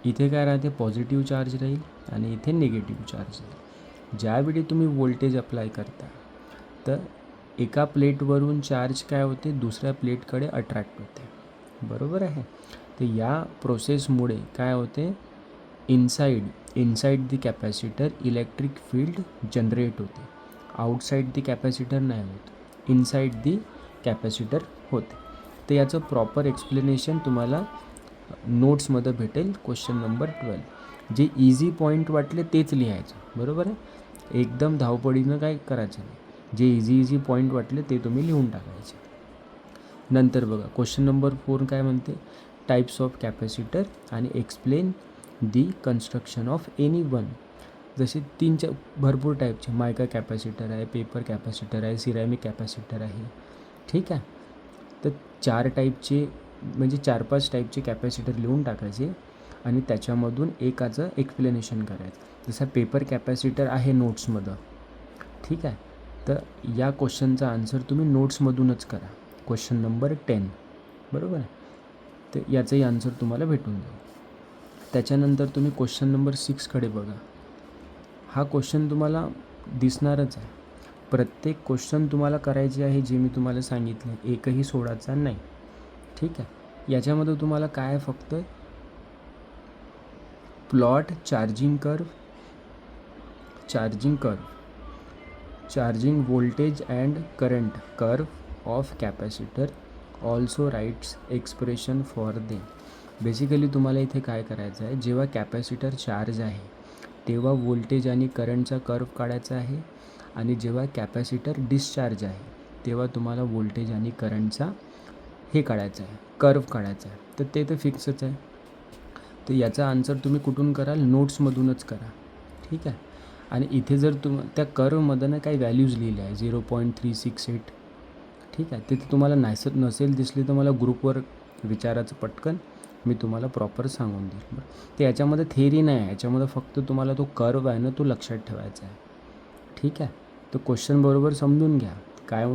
इथे काय राहते, पॉझिटिव्ह चार्ज राहील आणि इथे निगेटिव्ह चार्ज राहील. ज्यावेळी तुम्ही व्होल्टेज अप्लाय करता तर एका प्लेटवरून चार्ज काय होते, दुसऱ्या प्लेटकडे अट्रॅक्ट होते, बरोबर आहे. तर या प्रोसेसमुळे काय होते, inside the capacitor electric field generate होते. आउटसाइड दी कॅपॅसिटर नाही होत, इनसाइड दी कॅपॅसिटर होते. तर याचं प्रॉपर एक्सप्लेनेशन तुम्हाला नोट्समध्ये भेटेल, क्वेश्चन नंबर 12. जे इझी पॉईंट वाटले तेच लिहायचं, बरोबर आहे. एकदम धावपळीनं काय करायचं नाही, जे इझी पॉईंट वाटले ते तुम्ही लिहून टाकायचे. नंतर बघा क्वेश्चन नंबर 4 काय म्हणते, टाईप्स ऑफ कॅपॅसिटर आणि explain the construction of any one. जसे 3 भरपूर टाईपचे, मायका कॅपॅसिटर आहे, पेपर कॅपॅसिटर आहे, सिरॅमिक कॅपॅसिटर आहे, ठीक आहे. तर 4 टाईपचे म्हणजे 4-5 टाईपचे कॅपॅसिटर लिहून टाकायचे आणि त्याच्यामधून एकाचं एक्सप्लेनेशन करायचं. जसं पेपर कॅपॅसिटर आहे नोट्समध्ये, ठीक आहे. तर या क्वेश्चनचा आन्सर तुम्ही नोट्समधूनच करा, क्वेश्चन नंबर 10, बरोबर आहे. तर याचंही आन्सर तुम्हाला भेटून जाईल. त्याच्यानंतर तुम्ही क्वेश्चन नंबर 6कडे बघा. हा क्वेश्चन तुम्हाला दिसणारच आहे. प्रत्येक क्वेश्चन तुम्हाला करायचे आहे, जे मी तुम्हाला सांगितले, एकही सोडायचा नाही, ठीक आहे. याच्यामध्ये तुम्हाला काय फक्त plot charging voltage and current curve of capacitor, also writes expression for them. Basically तुम्हाला इथे काय करायचं आहे, जेव्हा कॅपॅसिटर चार्ज आहे तेव्हा व्होल्टेज आणि करंटचा कर्व काढायचा आहे, आणि जेव्हा कॅपॅसिटर डिस्चार्ज आहे तेव्हा तुम्हाला व्होल्टेज आणि करंटचा हे काढायचं आहे, कर्व काढायचा आहे. तर ते तर फिक्सच आहे. तर याचा आन्सर तुम्ही कुठून कराल, नोट्समधूनच करा, ठीक आहे. आणि इथे जर त्या कर्वमधनं काही व्हॅल्यूज लिहिल्या आहे 0.368, ठीक आहे. तिथे तुम्हाला नसेल दिसली तर मला ग्रुपवर विचारायचं पटकन, मी तुम्हाला प्रॉपर सांगून देईल. बरं, तर याच्यामध्ये थेरी नाही आहे, याच्यामध्ये फक्त तुम्हाला तो कर्व आहे ना तो लक्षात ठेवायचा आहे, ठीक आहे. तर क्वेश्चन बरोबर समजून घ्या. काय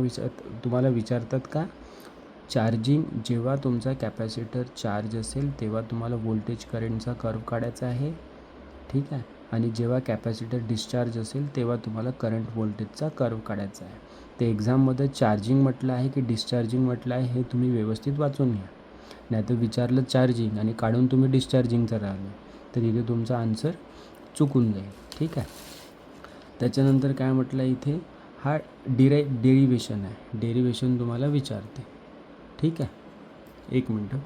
तुम्हाला विचारतात का, चार्जिंग, जेव्हा तुमचा कॅपॅसिटर चार्ज असेल तेव्हा तुम्हाला व्होल्टेज करंटचा कर्व काढायचा आहे, ठीक आहे. आणि जेव्हा कॅपॅसिटर डिस्चार्ज असेल तेव्हा तुम्हाला करंट व्होल्टेजचा कर्व काढायचा आहे. ते एक्झाममध्ये चार्जिंग म्हटलं आहे की डिस्चार्जिंग म्हटलं आहे हे तुम्ही व्यवस्थित वाचून घ्या. नाहीतर विचारलं चार्जिंग आणि काढून तुम्ही डिस्चार्जिंगचं राहिलं तर इथे तुमचा आन्सर चुकून जाईल, ठीक आहे. त्याच्यानंतर काय म्हटलं इथे, हा डेरिवेशन आहे, डेरिवेशन तुम्हाला विचारते, ठीक आहे. एक मिनटं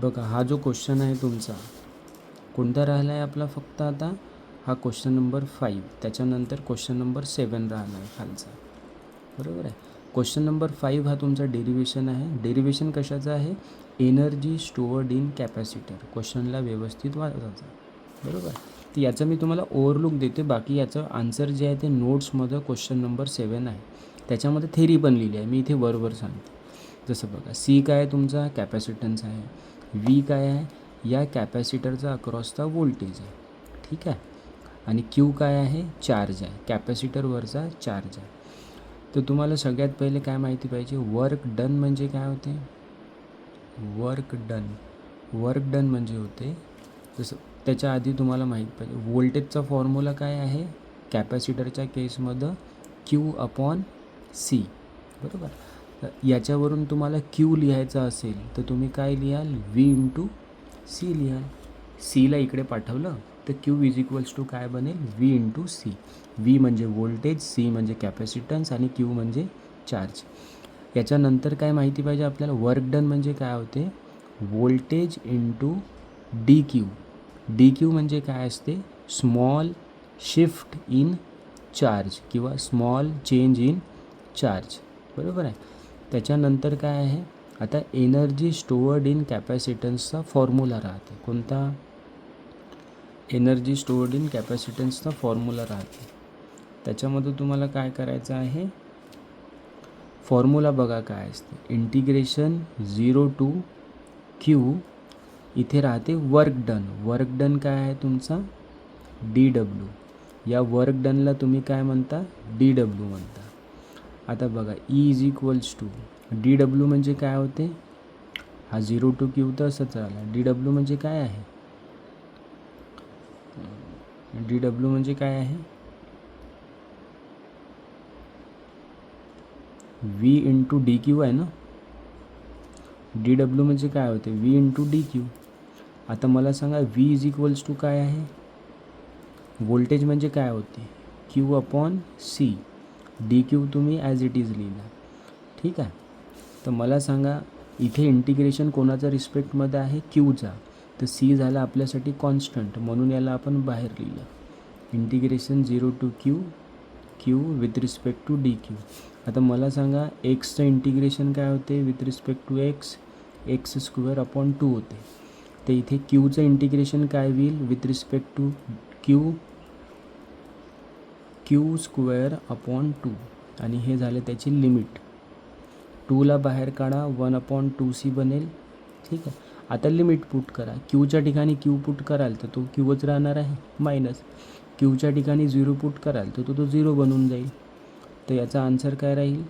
बघा, हा जो क्वेश्चन आहे तुमचा कोणता राहिला आहे आपला, फक्त आता हा क्वेश्चन नंबर 5, त्याच्यानंतर क्वेश्चन नंबर 7 राहिला आहे खालचा, बरोबर आहे. क्वेश्चन नंबर 5 हा तुमचा डेरिवेशन आहे. डेरिवेशन कशाचा आहे, एनर्जी स्टोअर्ड इन कॅपॅसिटर. क्वेश्चनला व्यवस्थित वाचायचं, बरोबर. तर याचं मी तुम्हाला ओव्हरलुक देते, बाकी याचं आन्सर जे आहे ते नोट्समध्ये क्वेश्चन नंबर 7 आहे, त्याच्यामध्ये थेरी पण लिहिली आहे, मी इथे वर सांगते. जसं बघा, सी काय आहे तुमचा, कॅपॅसिटन्स आहे. व्ही काय आहे, या कॅपॅसिटरचा अक्रॉसचा व्होल्टेज आहे, ठीक आहे. आणि क्यू काय आहे, चार्ज आहे, कॅपॅसिटरवरचा चार्ज आहे. तर तुम्हाला सगळ्यात पहिले काय माहिती पाहिजे, वर्क डन म्हणजे काय होते, वर्क डन म्हणजे होते, जसं त्याच्या आधी तुम्हाला माहीत पाहिजे व्होल्टेजचा फॉर्म्युला काय आहे, कॅपॅसिटरच्या केसमध्ये Q/C, बरोबर. तर याच्यावरून तुम्हाला क्यू लिहायचा असेल तर तुम्ही काय लिहाल, V/C लिहाल. सीला इकडे पाठवलं तर Q काय बनेल, V/C. V म्हणजे व्होल्टेज, C म्हणजे कॅपॅसिटन्स आणि Q म्हणजे चार्ज. याच्यानंतर काय माहिती पाहिजे आपल्याला, वर्क डन म्हणजे काय होते, व्होल्टेज इंटू DQ म्हणजे काय असते, स्मॉल शिफ्ट इन चार्ज किंवा स्मॉल चेंज इन चार्ज, बरोबर आहे. त्याच्यानंतर काय आहे, आता एनर्जी स्टोअर्ड इन कॅपॅसिटन्सचा फॉर्म्युला राहते, कोणता, एनर्जी स्टोअर्ड इन कॅपॅसिटन्सचा फॉर्म्युला राहते त्याच्यामध्ये तुम्हाला काय करायचं आहे, फॉर्म्युला बघा काय असते, इंटिग्रेशन 0 टू क्यू, इथे राहते वर्क डन. वर्क डन काय आहे तुमचा, DW. या वर्क डनला तुम्ही काय म्हणता, DW म्हणता. आता बघा E is equals to DW म्हणजे काय होते, हा 0 टू क्यू तर असंच राहिला. DW म्हणजे काय आहे, DW म्हणजे काय आहे, V इंटू DQ आहे ना. DW म्हणजे काय होते, V इंटू DQ. आता मला सांगा V इज इक्वल्स टू काय आहे, व्होल्टेज म्हणजे काय होते, Q अपॉन C. DQ तुम्ही ॲज इट इज लिहिला. ठीक आहे. तर मला सांगा इथे इंटिग्रेशन कोणाचा रिस्पेक्टमध्ये आहे, क्यूचा. तर C झाला आपल्यासाठी कॉन्स्टंट, म्हणून याला आपण बाहेर लिहिलं. Integration 0 to Q with respect to DQ. आता मला सांगा एक्सचं इंटिग्रेशन काय होते with respect to X square upon 2 होते. तर इथे क्यूचं इंटिग्रेशन काय होईल with respect to Q square upon 2, आणि हे झालं त्याची लिमिट. 2ला बाहेर काढा, 1/2C बनेल. ठीक आहे. आता लिमिट पुट करा, क्यूच्या ठिकाणी क्यू पुट कराल तर तो क्यूच राहणार आहे, मायनस क्यूच्या ठिकाणी 0 पुट कराल तर तो 0 बनून जाईल. तर याचा आन्सर काय राहील,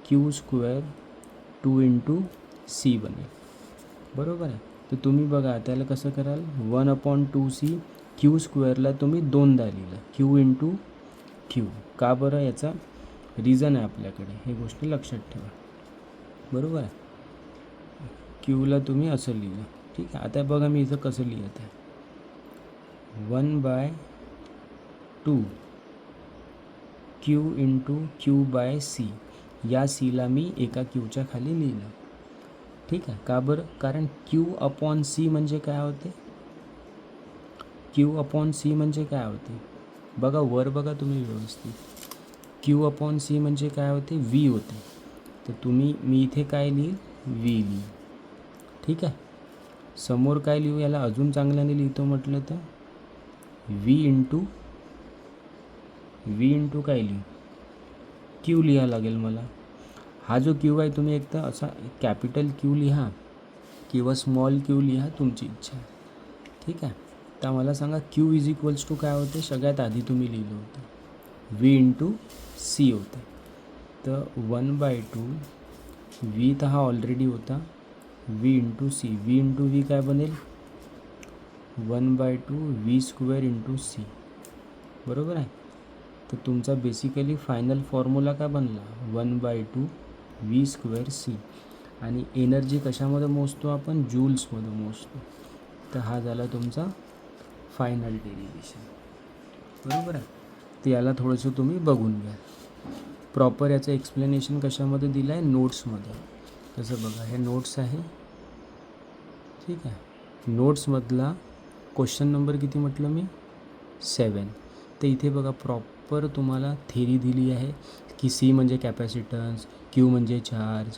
क्यू स्क्वेअर 2 इंटू C बनेल. बरोबर आहे. तर तुम्ही बघा त्याला कसं कराल, 1/2C क्यू स्क्वेअरला तुम्ही 2दा लिहिलं, क्यू इंटू क्यू. का बरं, याचा रिझन आहे आपल्याकडे, हे गोष्ट लक्षात ठेवा. बरोबर आहे. क्यूला तुम्ही असं लिहिलं. ठीक आहे. आता बघा मी इथं कसं लिहित आहे, 1/2 Q into Q by C. या Cला मी एका क्यूच्या खाली लिहिलं. ठीक आहे. का बरं, कारण क्यू अपॉन C म्हणजे काय होते, क्यू अपॉन C म्हणजे काय होते, बघा वर बघा तुम्ही व्यवस्थित, क्यू अपॉन C म्हणजे काय होते, V होते. तर मी इथे काय लिहिल, V लिही. ठीक आहे. समोर काय लिहू, याला अजून चांगल्याने लिहितो म्हटलं तर V इंटू काय लिहू, क्यू लिहा लागेल मला. हा जो क्यू आहे तुम्ही एक तर असा कॅपिटल क्यू लिहा किंवा स्मॉल क्यू लिहा, तुमची इच्छा आहे. ठीक आहे. तर मला सांगा क्यू इज इक्वल्स टू काय होते, सगळ्यात आधी तुम्ही लिहिलं होतं V इंटू C होते. तर 1/2 V तर हा ऑलरेडी होता, V into C. V into V काय बनेल, 1/2 V स्क्वेअर इंटू C. बरोबर आहे. तर तुमचा बेसिकली फायनल फॉर्म्युला काय बनला, 1/2 V स्क्वेअर C. आणि एनर्जी कशामध्ये मोजतो आपण, जूल्समध्ये मोजतो. तर हा झाला तुमचा फायनल डेरिव्हेशन. बरोबर आहे. तर याला थोडंसं तुम्ही बघून घ्या. प्रॉपर याचं एक्सप्लेनेशन कशामध्ये दिलं आहे, नोट्समध्ये. तसं बघा हे नोट्स आहे. ठीक आहे. नोट्समधला क्वेश्चन नंबर किती म्हटलं मी, 7. तर इथे बघा प्रॉपर तुम्हाला थेरी दिली आहे की C म्हणजे कॅपॅसिटन्स, Q म्हणजे चार्ज,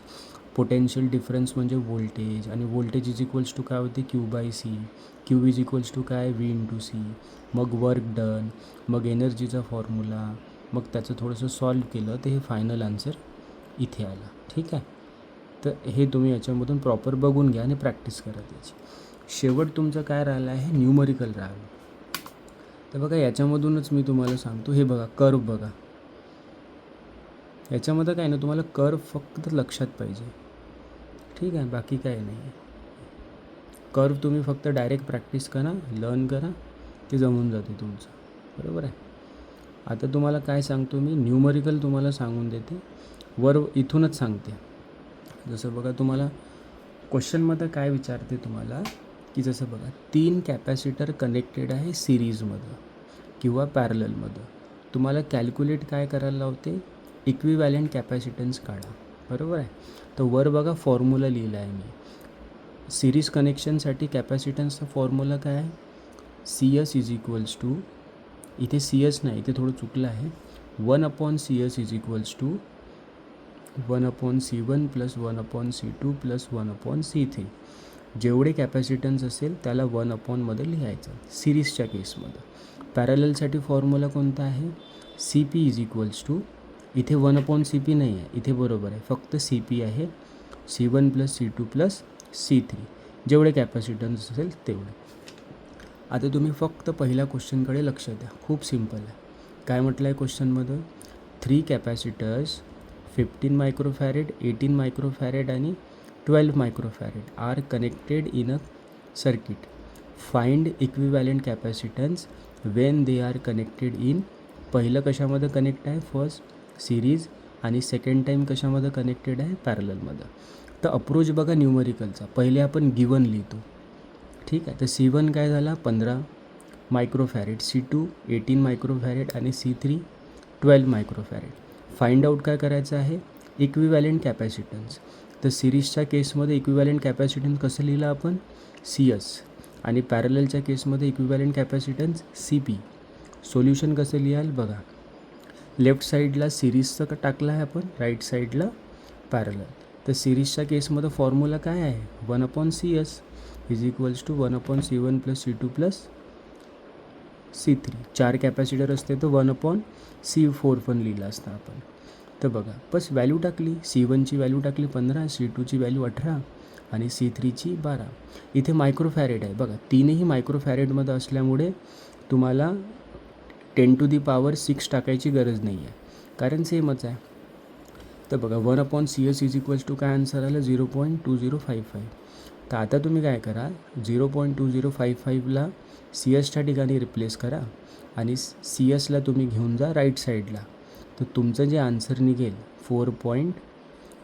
पोटेन्शियल डिफरन्स म्हणजे व्होल्टेज, आणि व्होल्टेज इज इक्वल्स टू काय होते, Q/C. Q is equals to काय, V इंटू C. मग वर्क डन, मग एनर्जीचा फॉर्म्युला, मग त्याचं थोडंसं सॉल्व केलं तर हे फायनल आन्सर इथे आला. ठीक आहे. तर हे तुम्ही याच्यामधून प्रॉपर बघून घ्या आणि प्रॅक्टिस करा त्याची. शेवट तुमचं काय राहिलं आहे, न्यूमरिकल राहिलं. तर बघा याच्यामधूनच मी तुम्हाला सांगतो, हे बघा कर्व बघा, याच्यामध्ये काय ना तुम्हाला कर्व फक्त लक्षात पाहिजे. ठीक आहे. बाकी काय नाही. कर्व तुम्ही फक्त डायरेक्ट प्रॅक्टिस करा, लर्न करा, ते जमून जाते तुमचं. बरोबर आहे. आता तुम्हाला काय सांगतो मी, न्यूमरिकल तुम्हाला सांगून देते, वर इथूनच सांगते. जसं बघा तुम्हाला क्वेश्चनमध्ये काय विचारते तुम्हाला, की जसं बघा 3 कॅपॅसिटर कनेक्टेड आहे सिरीजमध्ये किंवा पॅरललमध्ये. तुम्हाला कॅल्क्युलेट काय करायला लावते, इक्विवॅलेंट कॅपॅसिटन्स काढा. बरोबर आहे. तर वर बघा फॉर्म्युला लिहिला आहे मी. सिरीज कनेक्शनसाठी कॅपॅसिटन्सचा फॉर्म्युला काय आहे, CS इज इक्वल्स टू, इथे CS नाही, इथे थोडं चुकलं आहे, 1/CS is equals to 1/C1 plus 1/C2 plus 1/C3. जेवढे कॅपॅसिटन्स असेल त्याला 1/मध्ये लिहायचं सिरीजच्या केसमध्ये. पॅरललसाठी फॉर्म्युला कोणता आहे, C P is equals to, इथे 1/CP नाही आहे, इथे बरोबर आहे, फक्त सी पी आहे, C1 + C2 + C3, जेवढे कॅपॅसिटन्स असेल तेवढे. आता तुम्ही फक्त पहिल्या क्वेश्चनकडे लक्ष द्या, खूप सिम्पल आहे. काय म्हटलं आहे क्वेश्चनमध्ये? 3 कॅपॅसिटर्स 15 मायक्रोफॅरेड, 18 मायक्रोफॅरेड आणि 12 microfarad are connected in a circuit. Find equivalent capacitance when they are connected in, पहिलं कशामध्ये कनेक्ट आहे? फर्स्ट सिरीज, आणि सेकंड टाईम कशामध्ये कनेक्टेड आहे? पॅरललमध्ये. तर अप्रोच बघा न्यूमरिकलचा, पहिले आपण गिवन लिहितो, ठीक आहे. तर C1 काय झाला? 15 मायक्रोफॅरेड, C2 18 मायक्रोफॅरेड आणि C3 12 मायक्रोफॅरेड. फाइंड आउट काय करायचं आहे? Equivalent capacitance. तर सिरीजच्या केसमध्ये इक्विवॅलेंट कॅपॅसिटन्स कसं लिहिलं आपण? CS, आणि पॅरललच्या केसमध्ये इक्विवॅलेंट कॅपॅसिटन्स CP. सोल्युशन कसं लिहाल बघा, लेफ्ट साईडला सिरीजचं टाकलं आहे आपण, राईट साईडला पॅरलल. तर सिरीजच्या केसमध्ये फॉर्म्युला काय आहे? 1/CS is equals to 1/C1 + C2 + C3. 4 capacitor असते तर 1/C4 पण लिहिलं असतं आपण. तर बघा, बस व्हॅल्यू टाकली, C1ची व्हॅल्यू टाकली 15, C2ची व्हॅल्यू 18 आणि C3ची 12. इथे मायक्रोफॅरेड आहे बघा, तीनही मायक्रोफॅरेडमध्ये असल्यामुळे तुम्हाला 10⁶ टाकायची गरज नाही आहे, कारण सेमच आहे. तर बघा 1/CS इज इक्वल्स टू काय आन्सर आलं? 0.2055. तर आता तुम्ही काय करा, 0.2055ला CS ठिकाणी रिप्लेस करा आणि CSला तुम्ही घेऊन जा राईट साईडला. तर तुमचं जे आन्सर निघेल 4.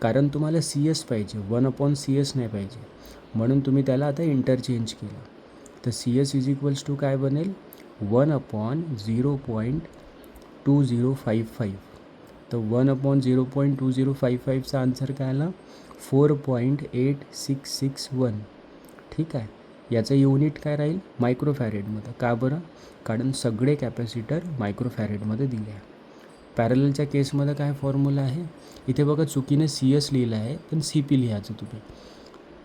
कारण तुम्हाला CS पाहिजे, 1/CS नाही पाहिजे, म्हणून तुम्ही त्याला आता इंटरचेंज केलं. तर CS इज इक्वल्स टू काय बनेल? 1/0.2055. तर 1/0.2055चा आन्सर काय आला? 4.8661. ठीक आहे. याचं युनिट काय राहील? मायक्रोफॅरेडमध्ये. का बरं? कारण सगळे कॅपॅसिटर मायक्रोफॅरेडमध्ये दिले आहे. पॅरललच्या केसमध्ये काय फॉर्म्युला आहे? इथे बघा चुकीने CS लिहिलं आहे, पण CP लिहायचं तुम्ही.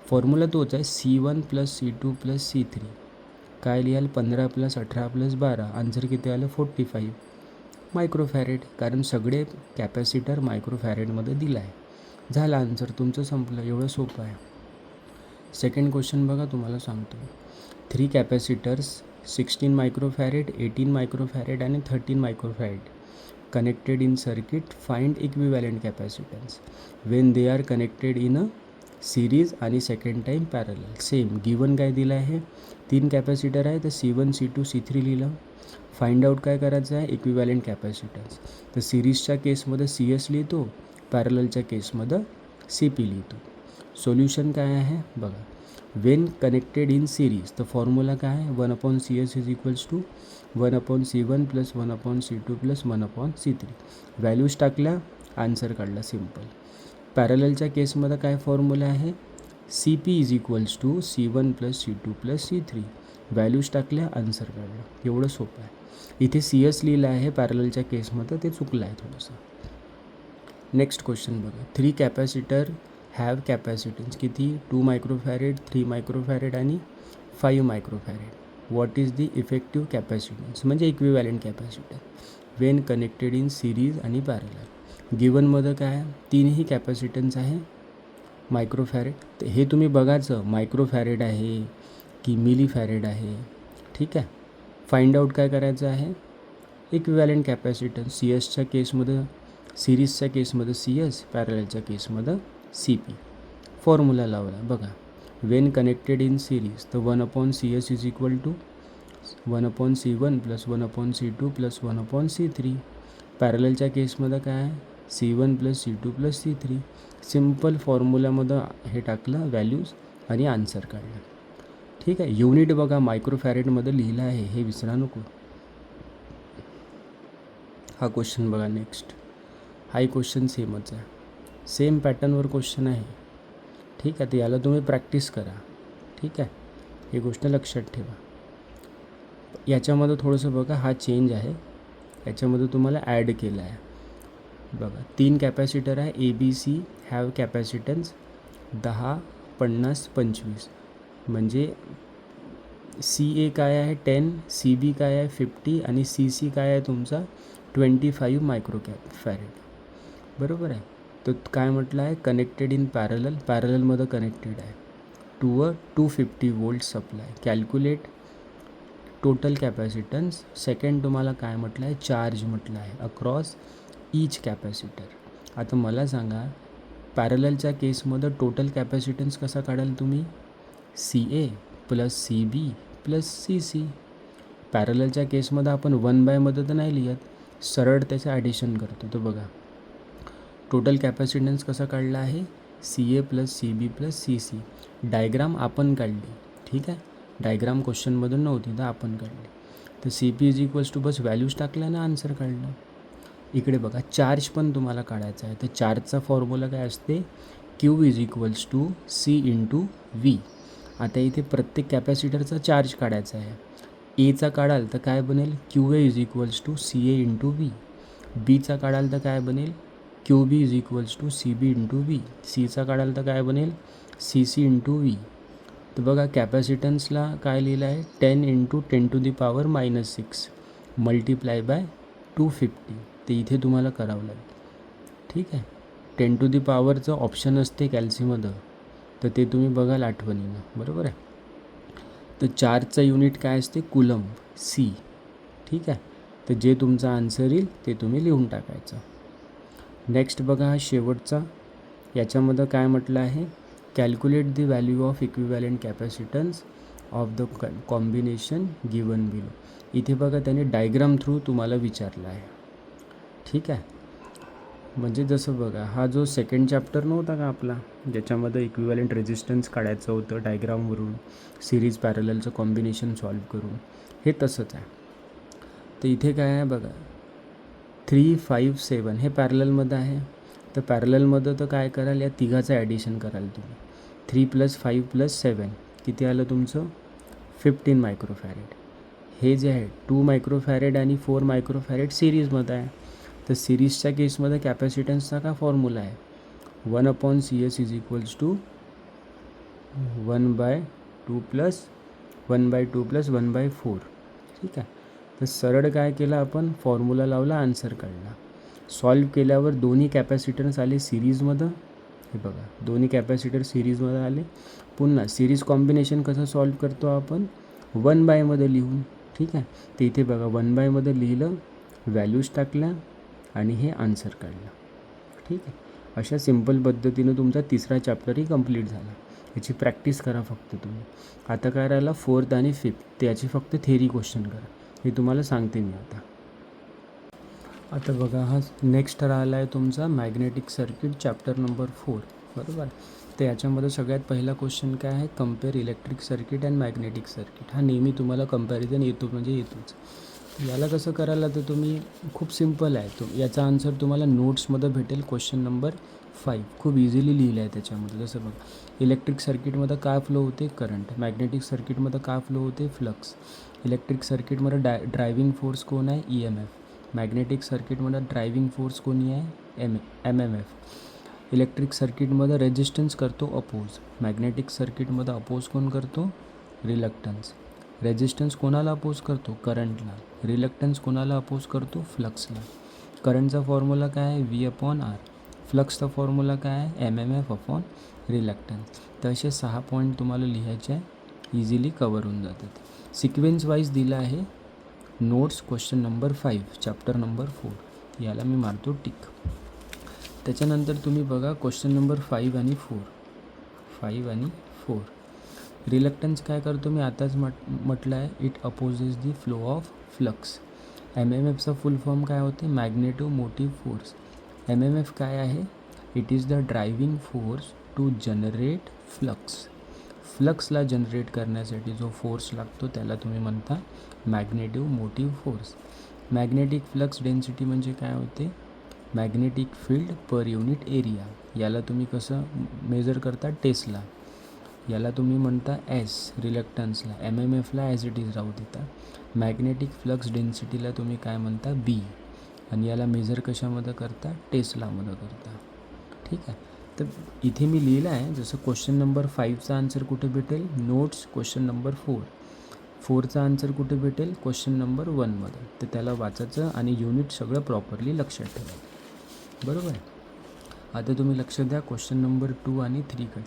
फॉर्म्युला तोच आहे, C1 + C2 + C3. काय लिहाल? 15 + 18 + 12. आन्सर किती आलं? 45 मायक्रोफॅरेड, कारण सगळे कॅपॅसिटर मायक्रोफॅरेडमध्ये दिलं आहे. झालं आन्सर तुमचं, संपलं. एवढं सोपं आहे. सेकंड क्वेश्चन बघा, तुम्हाला सांगतो. 3 कॅपॅसिटर्स 16 मायक्रोफॅरेड, 18 मायक्रोफॅरेड आणि 13 microfarad connected in circuit. Find equivalent capacitance when they are connected in a series आणि second time parallel. Same given काय दिलं आहे? 3 कॅपॅसिटर आहे, तर C1 C2 C3 लिहिलं. फाइंड आउट काय करायचं आहे? Equivalent capacitance. तर सिरीजच्या केसमध्ये CS लिहितो, पॅरललच्या केसमध्ये CP लिहितो. सोल्युशन काय आहे बघा, वेन कनेक्टेड इन सिरीज, तर फॉर्म्युला काय आहे? 1/CS is equals to 1/C1 + 1/C2 + 1/C3. Values टाकल्या, आन्सर काढला, सिम्पल. पॅरललच्या केसमध्ये काय फॉर्म्युला आहे? CP is equals to C1 + C2 + C3. Values टाकल्या, आन्सर काढला. एवढं सोपं आहे. इथे CS लिहिलं आहे पॅरललच्या केसमध्ये, ते चुकलं आहे थोडंसं. नेक्स्ट क्वेश्चन बघा. 3 कॅपॅसिटर हॅव कॅपॅसिटन्स किती? 2 मायक्रोफॅरेड, 3 मायक्रोफॅरेड आणि 5 microfarad. What is the effective capacitance, म्हणजे equivalent capacitor when connected in series आणि पॅरलल. गिवनमध्ये काय आहे? तीनही कॅपॅसिटन्स आहे मायक्रोफॅरेड. तर हे तुम्ही बघायचं मायक्रोफॅरेड आहे की मिलीफॅरेड आहे, ठीक आहे. फाइंड आउट काय करायचं आहे? Equivalent capacitance. CSच्या केसमध्ये, सिरीजच्या केसमध्ये CS, पॅरललच्या केसमध्ये CP. फॉर्म्युला लावला बघा, वेन कनेक्टेड इन सिरीज, तर 1/CS is equal to 1/C1 + 1/C2 + 1/C3. पॅरललच्या केसमध्ये काय आहे? C1 + C2 + C3. सिम्पल फॉर्म्युल्यामध्ये हे टाकलं व्हॅल्यूज आणि आन्सर काढलं. ठीक आहे. युनिट बघा मायक्रोफॅरेडमध्ये लिहिलं आहे, हे विसरा नको. हा क्वेश्चन बघा नेक्स्ट. हाही क्वेश्चन सेमच आहे, सेम पॅटर्नवर क्वेश्चन आहे. ठीक आहे. तर याला तुम्ही प्रॅक्टिस करा, ठीक आहे. ही गोष्ट लक्षात ठेवा. याच्यामध्ये थोडंसं बघा, हा चेंज आहे, याच्यामध्ये तुम्हाला ॲड केलं आहे बघा. 3 कॅपॅसिटर आहे, ABC हॅव कॅपॅसिटन्स 10, 50, 25. म्हणजे CA काय आहे? 10, CB काय आहे? 50 आणि CC काय आहे तुमचा? 25 मायक्रोफॅरेड. बरोबर आहे. तर काय म्हटलं आहे, कनेक्टेड इन पॅरललमध्ये कनेक्टेड आहे to a 250 volt supply. Calculate total capacitance. Second तुम्हाला काय म्हटलं आहे, चार्ज म्हटलं आहे अक्रॉस ईच कॅपॅसिटर. आता मला सांगा, पॅरललच्या केसमध्ये टोटल कॅपॅसिटन्स कसा काढाल तुम्ही, CA plus CB plus CC. पॅरललच्या केसमध्ये आपण 1/मध्ये तर नाही लिहित, सरळ त्याचं ॲडिशन करतो. तर बघा टोटल कॅपॅसिटन्स कसा काढला आहे, CA plus CB plus CC. Diagram आपण काढली, ठीक आहे. डायग्राम क्वेश्चनमधून नव्हती तर आपण काढली. तर CP इज इक्वल्स टू बस व्हॅल्यूज टाकल्या ना आन्सर काढलं. इकडे बघा चार्ज पण तुम्हाला काढायचा आहे. तर चार्जचा फॉर्म्युला काय असते, Q is equals to C into V. आता इथे प्रत्येक कॅपॅसिटरचा चार्ज काढायचा आहे. एचा काढाल तर काय बनेल, QA is equals to CA into V. बीचा काढाल तर काय बनेल, QB is equals to CB into V. सीचा काढाल तर काय बनेल, CC इंटू V. तर बघा कॅपॅसिटन्सला काय लिहिलं आहे, 10 इंटू 10⁻⁻6 मल्टिप्लाय बाय 250. ते इथे तुम्हाला करावं लागेल, ठीक आहे. 10⁻ ऑप्शन असते कॅल्सीमध्ये, तर ते तुम्ही बघाल आठवणीनं, बरोबर आहे. तर चार्जचं युनिट काय असते, कुलम्ब, C, ठीक आहे. तर जे तुमचा आन्सर येईल ते तुम्ही लिहून टाकायचं. नेक्स्ट बघा हा शेवटचा, याच्यामध्ये काय म्हटलं आहे, calculate the value of equivalent capacitance of the combination given below. इथे बघा त्याने डायग्राम थ्रू तुम्हाला विचारलं आहे, ठीक आहे. म्हणजे जसं बघा हा जो सेकंड चॅप्टर नव्हता का आपला, ज्याच्यामध्ये इक्विव्हॅलंट रेजिस्टन्स काढायचं होतं डायग्रामवरून, सिरीज पॅरललचं कॉम्बिनेशन सॉल्व करून, हे तसंच आहे. तर इथे काय आहे बघा, 3, 5, 7 हे पॅरललमध्ये आहे. तर पॅरललमध्ये तर काय कराल, या तिघाचं ॲडिशन कराल तुम्ही. 3 + 5 + 7 किती आलं तुमचं, 15 मायक्रोफॅरेड. हे जे आहे 2 मायक्रोफॅरेड आणि 4 मायक्रोफॅरेड सिरीजमध्ये आहे. तर सिरीजच्या केसमध्ये कॅपॅसिटन्सचा काय फॉर्म्युला आहे, 1/CS इज इक्वल्स टू 1/2 + 1/2 + 1/4, ठीक आहे. तर सरळ काय केलं आपण, फॉर्म्युला लावला, आन्सर काढला. सॉल्व केल्यावर दोन्ही कॅपॅसिटन्स आले सिरीजमध्ये. हे बघा दोन्ही कॅपॅसिटर सिरीजमध्ये आले. पुन्हा सिरीज कॉम्बिनेशन कसं सॉल्व करतो आपण, 1/मध्ये लिहून, ठीक आहे. तर इथे बघा 1/मध्ये लिहिलं, व्हॅल्यूज टाकल्या आणि हे आन्सर काढलं, ठीक आहे. अशा सिम्पल पद्धतीनं तुमचा तिसरा चॅप्टरही कंप्लीट झाला. याची प्रॅक्टिस करा फक्त तुम्ही. आता काय राहिला 4th आणि 5th, त्याची फक्त थेरी क्वेश्चन करा, हे तुम्हाला सांगते मी आता. आता बघा हा नेक्स्ट राहिला आहे तुमचा मॅग्नेटिक सर्किट चॅप्टर नंबर 4, बरोबर. तर याच्यामध्ये सगळ्यात पहिला क्वेश्चन काय आहे, compare electric circuit and magnetic circuit. हा नेहमी तुम्हाला कंपॅरिझन येतो म्हणजे येतोच. याला कसं करायला, तर तुम्ही खूप सिम्पल आहे. याचा आन्सर तुम्हाला नोट्समध्ये भेटेल, क्वेश्चन नंबर 5. खूप इझिली लिहिलं आहे त्याच्यामध्ये. जसं बघा इलेक्ट्रिक सर्किटमध्ये काय फ्लो होते, करंट. मॅग्नेटिक सर्किटमध्ये काय फ्लो होते, फ्लक्स. इलेक्ट्रिक सर्किटमध्ये ड्रायव्हिंग फोर्स कोण आहे, EMF. मॅग्नेटिक सर्किटमध्ये ड्रायव्हिंग फोर्स कोणी आहे, MMF. इलेक्ट्रिक सर्किटमध्ये रेजिस्टन्स करतो अपोज. मॅग्नेटिक सर्किटमध्ये अपोज कोण करतो, रिलक्टन्स. रेजिस्टन्स कोणाला अपोज करतो, करंटला. रिलक्टन्स कोणाला अपोज करतो, फ्लक्सला. करंटचा फॉर्म्युला काय आहे, V/R. फ्लक्सचा फॉर्म्युला काय आहे, MMF/ रिलक्टन्स. तर असे 6 पॉईंट तुम्हाला लिहायचे आहे, इझिली कवर होऊन जातात. सिक्वेन्स वाईज दिलं आहे notes. Question number 5 chapter number 4, याला मी मारतो टिक. त्याच्यानंतर तुम्ही बघा क्वेश्चन नंबर 5 आणि 4. रिलक्टन्स काय करतो, मी आताच म्हटलं आहे, it opposes the flow of flux. MMFचा फुल फॉर्म काय होते, मॅग्नेटिव्ह मोटिव्ह फोर्स. MMF काय आहे, it is the driving force to generate flux. फ्लक्सला जनरेट करण्यासाठी जो फोर्स लागतो त्याला तुम्ही म्हणता magnetive motive force. Magnetic flux density म्हणजे काय होते, magnetic field per unit area. याला तुम्ही कसं मेजर करता, टेस्ला. याला तुम्ही म्हणता S रिलक्टन्सला. MMFला ॲज इट इज राहू देता. मॅग्नेटिक फ्लक्स डेन्सिटीला तुम्ही काय म्हणता, B. आणि याला मेजर कशामध्ये करता, टेस्लामध्ये करता, ठीक आहे. तर इथे मी लिहिलं आहे, जसं क्वेश्चन नंबर 5चा आन्सर कुठे भेटेल, नोट्स क्वेश्चन नंबर 4. 4चा आन्सर कुठे भेटेल? क्वेश्चन नंबर 1मध्ये. तर त्याला वाचायचं आणि युनिट सगळं प्रॉपरली लक्षात ठेवायचं. बरोबर आहे. आता तुम्ही लक्ष द्या क्वेश्चन नंबर 2 आणि 3कडे.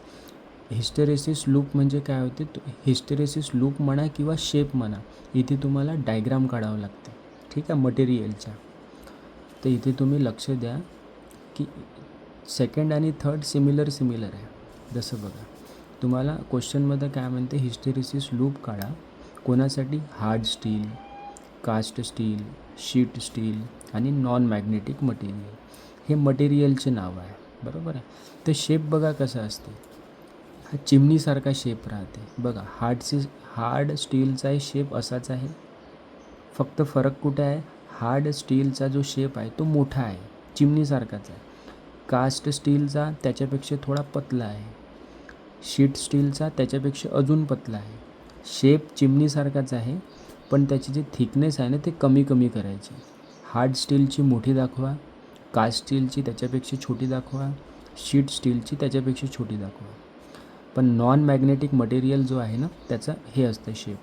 हिस्टेरेसिस लूप म्हणजे काय होते? हिस्टेरेसिस लूप म्हणा किंवा शेप म्हणा, इथे तुम्हाला डायग्राम काढावं लागते. ठीक आहे, मटेरियलच्या. तर इथे तुम्ही लक्ष द्या की सेकंड आणि थर्ड सिमिलर आहे. जसं बघा, तुम्हाला क्वेश्चनमध्ये काय म्हणते? हिस्टेरेसिस लूप काढा. कोणासाठी? Hard steel, cast steel, sheet steel आणि नॉन मॅग्नेटिक मटेरियल. हे मटेरियलचे नाव आहे. बरोबर आहे. तर शेप बघा कसा असते. हा चिमणीसारखा शेप राहते. बघा, हार्ड स्टीलचा शेप असाच आहे. फक्त फरक कुठे आहे? हार्ड स्टीलचा जो शेप आहे तो मोठा आहे, चिमणीसारखाच आहे. कास्ट स्टीलचा त्याच्यापेक्षा थोडा पतला आहे. शीट स्टीलचा त्याच्यापेक्षा अजून पतला आहे. शेप चिमणीसारखाच आहे, पण त्याची जी थिकनेस आहे ना ते कमी करायची. हार्ड स्टीलची मोठी दाखवा, कास्ट स्टीलची त्याच्यापेक्षा छोटी दाखवा, शीट स्टीलची त्याच्यापेक्षा छोटी दाखवा. पण नॉन मॅग्नेटिक मटेरियल जो आहे ना त्याचा हे असतं शेप,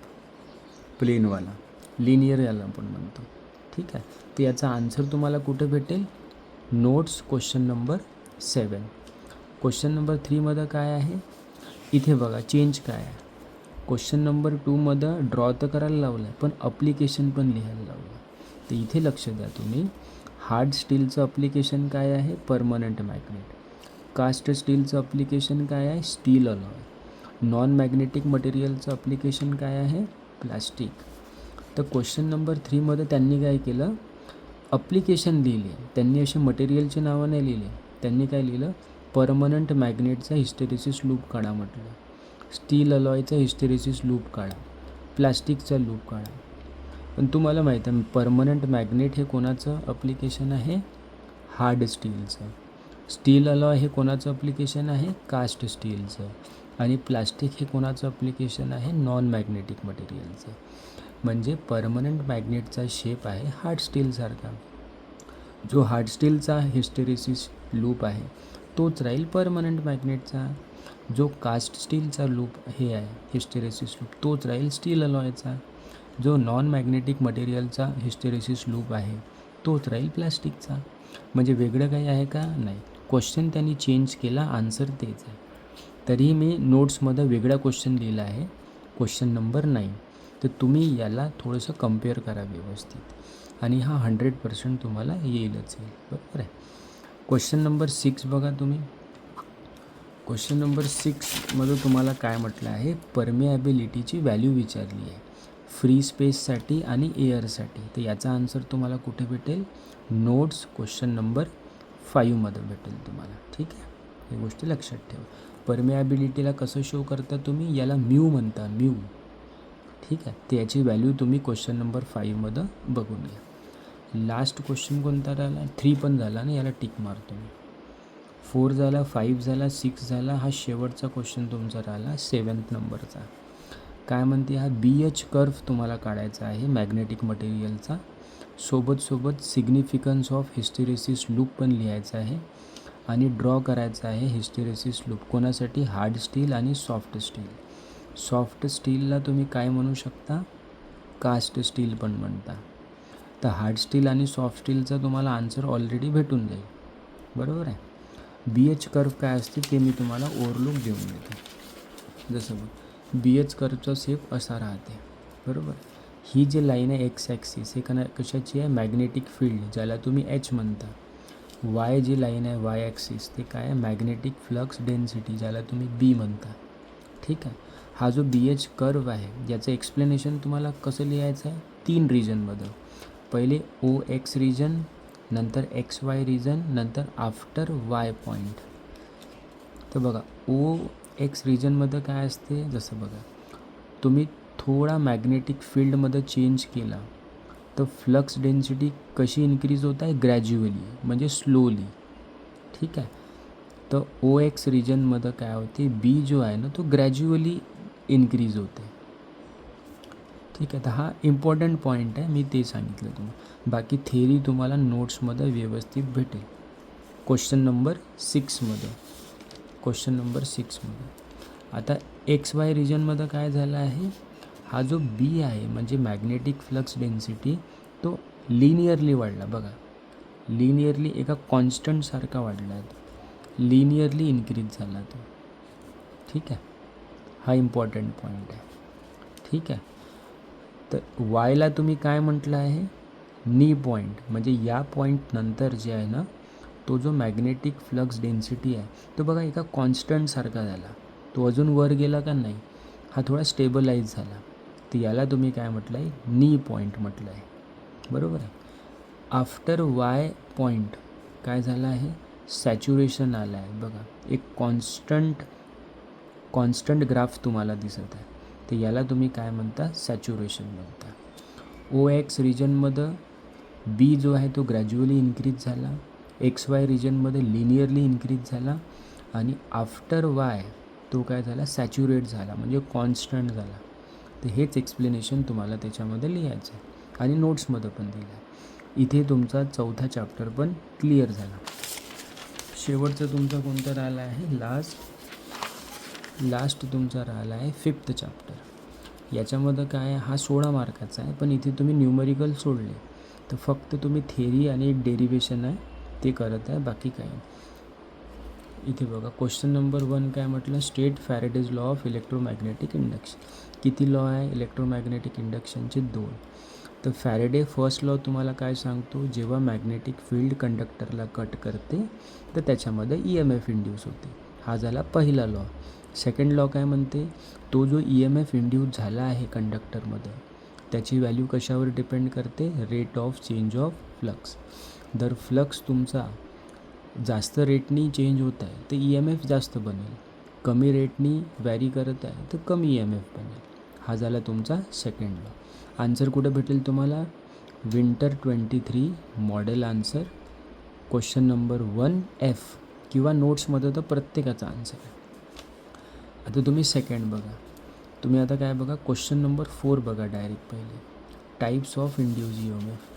प्लेनवाला, लिनियर याला आपण म्हणतो. ठीक आहे. तर याचा आन्सर तुम्हाला कुठे भेटेल? Notes question number 7. Question number 3मध्ये काय आहे? इथे बघा चेंज काय आहे. क्वेश्चन नंबर 2मध्ये ड्रॉ तर करायला लावलं आहे, पण अप्लिकेशन पण लिहायला लावलं. तर इथे लक्ष द्या तुम्ही. हार्ड स्टीलचं अप्लिकेशन काय आहे? Permanent magnet. कास्ट स्टीलचं अप्लिकेशन काय आहे? Steel alloy. नॉन मॅग्नेटिक मटेरियलचं अप्लिकेशन काय आहे? प्लास्टिक. तर क्वेश्चन नंबर 3मध्ये त्यांनी काय केलं? अप्लिकेशन लिहिले. त्यांनी असे मटेरियलचे नावं नाही लिहिले. त्यांनी काय लिहिलं? परमनंट मॅग्नेटचा हिस्टेरेसिस लूप काढा म्हटलं, स्टील अलॉयचा हिस्टेरेसिस लूप काढा, प्लास्टिकचा लूप काढा. पण तुम्हाला माहीत आहे परमनंट मॅग्नेट हे कोणाचं अप्लिकेशन आहे? हार्ड स्टीलचं. स्टील अलॉय हे कोणाचं अप्लिकेशन आहे? कास्ट स्टीलचं. आणि प्लास्टिक हे कोणाचं अप्लिकेशन आहे? नॉन मॅग्नेटिक मटेरियलचं. म्हणजे परमनंट मॅग्नेटचा शेप आहे हार्ड स्टीलसारखा. जो हार्ड स्टीलचा हिस्टेरेसिस लूप आहे तोच राहील परमनंट मॅग्नेटचा. जो कास्ट स्टीलचा लूप हे आहे हिस्टेरेसिस लूप तोच राहील स्टील अलॉयचा. जो नॉन मॅग्नेटिक मटेरियलचा हिस्टेरेसिस लूप आहे तोच राहील प्लास्टिकचा. म्हणजे वेगळं काही आहे का? नाही. क्वेश्चन त्यांनी चेंज केला, आन्सर तेच आहे. तरीही मी नोट्समध्ये वेगळा क्वेश्चन लिहिला आहे, क्वेश्चन नंबर 9. तर तुम्ही याला थोडंसं कम्पेअर करा व्यवस्थित आणि हा 100% तुम्हाला येईलच येईल. बरोबर आहे. क्वेश्चन नंबर 6 बघा तुम्ही. क्वेश्चन नंबर 6मध्ये तुम्हाला काय म्हटलं आहे? परमिॲबिलिटीची व्हॅल्यू विचारली आहे फ्री स्पेससाठी आणि एअरसाठी. तर याचा आन्सर तुम्हाला कुठे भेटेल? नोट्स क्वेश्चन नंबर 5मध्ये भेटेल तुम्हाला. ठीक आहे, ही गोष्ट लक्षात ठेवा. परमिॲबिलिटीला कसं शो करता तुम्ही? याला म्यू म्हणता, म्यू. ठीक आहे. तर याची व्हॅल्यू तुम्ही क्वेश्चन नंबर 5मध्ये बघून घ्या. लास्ट क्वेश्चन कोणता राहिला? 3 पण झाला ना, याला टिक मारतो मी. 4 झाला, 5 झाला, 6 झाला. हा शेवटचा क्वेश्चन तुमचा राहिला 7th नंबरचा. काय म्हणते? हा BH कर्व तुम्हाला काढायचा आहे मॅग्नेटिक मटेरियलचा. सोबत सिग्निफिकन्स ऑफ हिस्टेरेसिस लूप पण लिहायचा आहे आणि ड्रॉ करायचा आहे हिस्टेरेसिस लूप. कोणासाठी? हार्ड स्टील आणि सॉफ्ट स्टील. सॉफ्ट स्टीलला तुम्ही काय म्हणू शकता? कास्ट स्टील पण म्हणता. तर हार्ड स्टील आणि सॉफ्ट स्टीलचा तुम्हाला आन्सर ऑलरेडी भेटून जाईल. बरोबर आहे. BH कर्व काय असते ते मी तुम्हाला ओव्हरलुक देऊन देतो. जसं बघ, BH कर्वचा शेप असा राहते. बरोबर. ही जी लाईन आहे एक्स ॲक्सिस हे कशाची आहे? मॅग्नेटिक फील्ड, ज्याला तुम्ही H म्हणता. वाय जी लाईन आहे वाय ॲक्सिस ते काय आहे? मॅग्नेटिक फ्लक्स डेन्सिटी, ज्याला तुम्ही B म्हणता. ठीक आहे. हा जो BH कर्व आहे याचं एक्सप्लेनेशन तुम्हाला कसं लिहायचं आहे? 3 रिजनमध्ये. पहिले OX रिजन, नंतर XY रिजन, नंतर आफ्टर Y पॉईंट. तर बघा OX रिजनमध्ये काय असते? जसं बघा, तुम्ही थोडा मॅग्नेटिक फील्डमध्ये चेंज केला तर फ्लक्स डेन्सिटी कशी इन्क्रीज होत आहे? ग्रॅज्युअली, म्हणजे स्लोली. ठीक आहे. तर OX रिजनमध्ये काय होते? B जो आहे ना तो ग्रॅज्युअली इन्क्रीज होते. ठीक आहे. तर हा इम्पॉर्टंट पॉईंट आहे, मी ते सांगितलं तुम्हाला. बाकी थेअरी तुम्हाला नोट्समध्ये व्यवस्थित भेटेल. क्वेश्चन नंबर 6मध्ये. क्वेश्चन नंबर 6मध्ये आता XY रिजनमध्ये काय झालं आहे? हा जो बी आहे म्हणजे मॅग्नेटिक फ्लक्स डेन्सिटी तो लिनियरली वाढला बघा, लिनियरली एका कॉन्स्टंटसारखा वाढला, तो लिनियरली इन्क्रीज झाला तो. ठीक आहे, हा इम्पॉर्टंट पॉईंट आहे. ठीक आहे, तर वायला तुम्ही काय म्हटलं आहे, नी पॉईंट, म्हणजे या पॉईंट नंतर जे आहे ना तो जो मॅग्नेटिक फ्लक्स डेन्सिटी आहे तो बघा एका कॉन्स्टंटसारखा झाला, तो अजून वर गेला का नाही, हा थोडा स्टेबलाइज झाला. तर याला तुम्ही काय म्हटलं आहे, नी पॉईंट म्हटलं आहे. बरोबर आहे. आफ्टर वाय पॉईंट काय झालं आहे, सॅच्युरेशन आलं आहे बघा, एक कॉन्स्टंट ग्राफ तुम्हाला दिसत आहे. तर याला तुम्ही काय म्हणता, सॅच्युरेशन म्हणता. ओ एक्स रिजनमध्ये बी जो आहे तो ग्रॅज्युअली इन्क्रीज झाला, एक्स वाय रिजनमध्ये लिनियरली इन्क्रीज झाला, आणि आफ्टर वाय तो काय झाला, सॅच्युरेट झाला, म्हणजे कॉन्स्टंट झाला. तर हेच एक्सप्लेनेशन तुम्हाला त्याच्यामध्ये लिहायचं आहे आणि नोट्समध्ये पण दिलं आहे. इथे तुमचा चौथा चॅप्टर पण क्लिअर झाला. शेवटचं तुमचा कोणतं राहिला आहे, लास्ट तुमचा राहिला आहे 5th चॅप्टर. याच्यामध्ये काय, हा 16 मार्काचा आहे, पण इथे तुम्ही न्यूमरिकल सोडले तर फक्त तुम्ही थेरी आणि एक डेरिवेशन आहे ते करत आहे, बाकी काय. इथे बघा क्वेश्चन नंबर 1 काय म्हटलं, state Faraday's law of electromagnetic induction. किती लॉ आहे इलेक्ट्रोमॅग्नेटिक इंडक्शनचे, 2. तर फॅरेडे फर्स्ट लॉ तुम्हाला काय सांगतो, जेव्हा मॅग्नेटिक फील्ड कंडक्टरला कट करते तर त्याच्यामध्ये EMF इंड्यूस होते. हा झाला पहिला लॉ. सेकंड लॉ काय म्हणते, तो जो EMF इंड्यूस झाला आहे कंडक्टरमध्ये त्याची व्हॅल्यू कशावर डिपेंड करते, rate of change of flux. जर फ्लक्स तुमचा जास्त रेटनी चेंज होत आहे तर EMF जास्त बनेल, कमी रेटनी व्हॅरी करत आहे तर कमी EMF बनेल. हा झाला तुमचा सेकंड लॉ. आन्सर कुठं भेटेल तुम्हाला, winter 23 model answer question number 1F, किंवा नोट्समध्ये तर प्रत्येकाचा आन्सर आहे. आता तुम्ही सेकंड बघा, तुम्ही आता काय बघा, क्वेश्चन नंबर 4 बघा डायरेक्ट पहिले, टाईप्स ऑफ इंड्यूस EMF.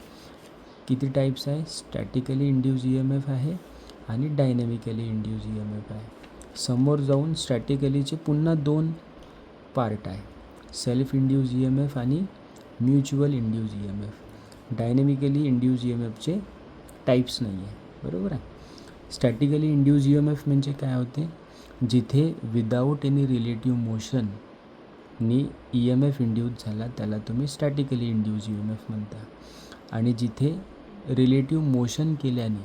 किती टाईप्स आहे, स्टॅटिकली इंड्यूस EMF आहे आणि डायनॅमिकली इंड्यूस EMF आहे. समोर जाऊन स्टॅटिकलीचे पुन्हा 2 पार्ट आहे, सेल्फ इंड्यूस EMF आणि mutual induce EMF. Dynamically induce EMFचे टाईप्स नाही आहे, बरोबर आहे. स्टॅटिकली इंड्यूस EMF म्हणजे काय होते, जिथे विदाऊट एनी रिलेटिव्ह मोशननी EMF इंड्यूस झाला त्याला तुम्ही स्टॅटिकली इंड्यूस EMF म्हणता. आणि जिथे रिलेटिव्ह मोशन केल्याने,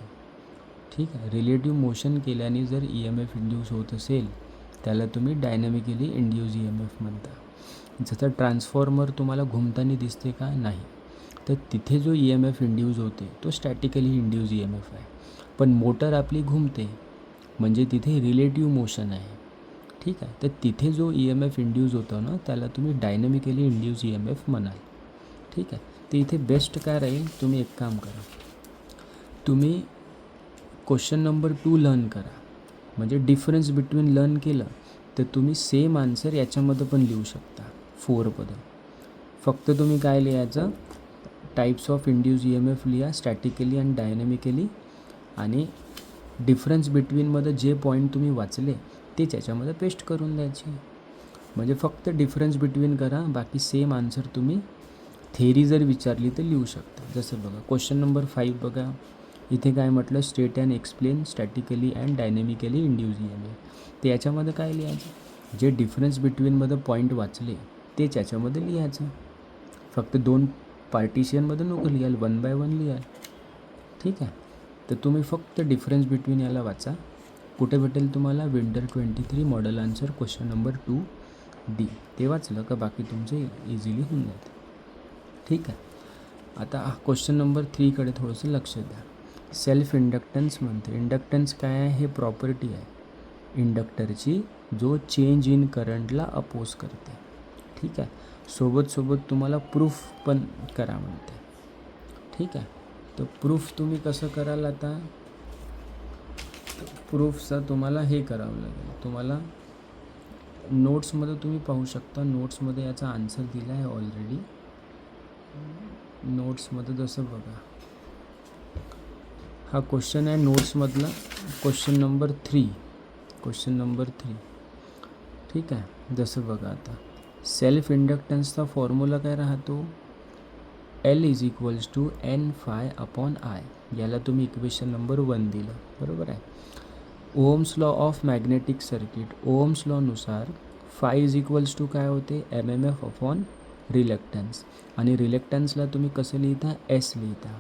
ठीक आहे, रिलेटिव्ह मोशन केल्याने जर EMF इंड्यूस होत असेल त्याला तुम्ही डायनॅमिकली इंड्यूस EMF म्हणता. जसं ट्रान्सफॉर्मर तुम्हाला घुमताना दिसते का, नाही, तर तिथे जो EMF इंड्यूस होते तो स्टॅटिकली इंड्यूस EMF आहे. पण मोटर आपली घुमते म्हणजे तिथे रिलेटिव्ह मोशन आहे. ठीक आहे, तर तिथे जो EMF इंड्यूस होतो ना त्याला तुम्ही डायनॅमिकली इंड्यूस EMF म्हणाल. ठीक आहे, तर इथे बेस्ट काय राहील, तुम्ही एक काम करा, तुम्ही क्वेश्चन नंबर 2 लर्न करा, म्हणजे डिफरन्स बिटवीन लर्न केलं तर तुम्ही सेम आन्सर याच्यामध्ये पण लिहू शकता 4मध्ये. फक्त तुम्ही काय लिहायचं, टाईप्स ऑफ इंड्यूस EMF लिहा, स्टॅटिकली आणि डायनॅमिकली, आणि डिफरन्स बिटवीनमध्ये जे पॉईंट तुम्ही वाचले तेच याच्यामध्ये पेस्ट करून द्यायचे. म्हणजे फक्त डिफरन्स बिटवीन करा, बाकी सेम आन्सर तुम्ही थेरी जर विचारली तर लिहू शकता. जसं बघा क्वेश्चन नंबर 5 बघा, इथे काय म्हटलं, state and explain statically and dynamically induce EMF. तर याच्यामध्ये काय लिहायचं, जे डिफरन्स बिटवीनमध्ये पॉईंट वाचले तेच याच्यामध्ये लिहायचं. फक्त 2 पार्टिशियनमध्ये नको लिहाल, 1 बाय 1 लिहाल. ठीक आहे, तर तुम्ही फक्त डिफरन्स बिटवीन याला वाचा. कुठे भेटेल तुम्हाला, winter 23 model answer question number 2D. ते वाचलं का बाकी तुमचे इझिली होऊन जाते. ठीक आहे, आता क्वेश्चन नंबर 3कडे थोडंसं लक्ष द्या. सेल्फ इंडक्टन्स म्हणते, इंडक्टन्स काय आहे, हे प्रॉपर्टी आहे इंडक्टरची जो चेंज इन करंटला अपोज करते. ठीक आहे, सोबत तुम्हाला प्रूफ पण करा म्हणते. ठीक आहे, तर प्रूफ तुम्ही कसं कराल, आता प्रूफचं तुम्हाला हे करावं लागेल, तुम्हाला नोट्समध्ये तुम्ही पाहू शकता, नोट्समध्ये याचा आन्सर दिला आहे ऑलरेडी. नोट्समध्ये जसं बघा, हा क्वेश्चन आहे नोट्समधला क्वेश्चन नंबर 3. ठीक आहे, जसं बघा आता सेल्फ इंडक्टन्सचा फॉर्म्युला काय राहतो, L is equals to N phi upon I. याला तुम्ही इक्वेशन नंबर 1 दिलं, बरोबर आहे. Ohm's law of magnetic circuit, Ohm's लॉनुसार फाय इज इक्वल्स टू काय होते, MMF अपॉन रिलक्टन्स. आणि रिलक्टन्सला तुम्ही कसं लिहिता, S लिहिता.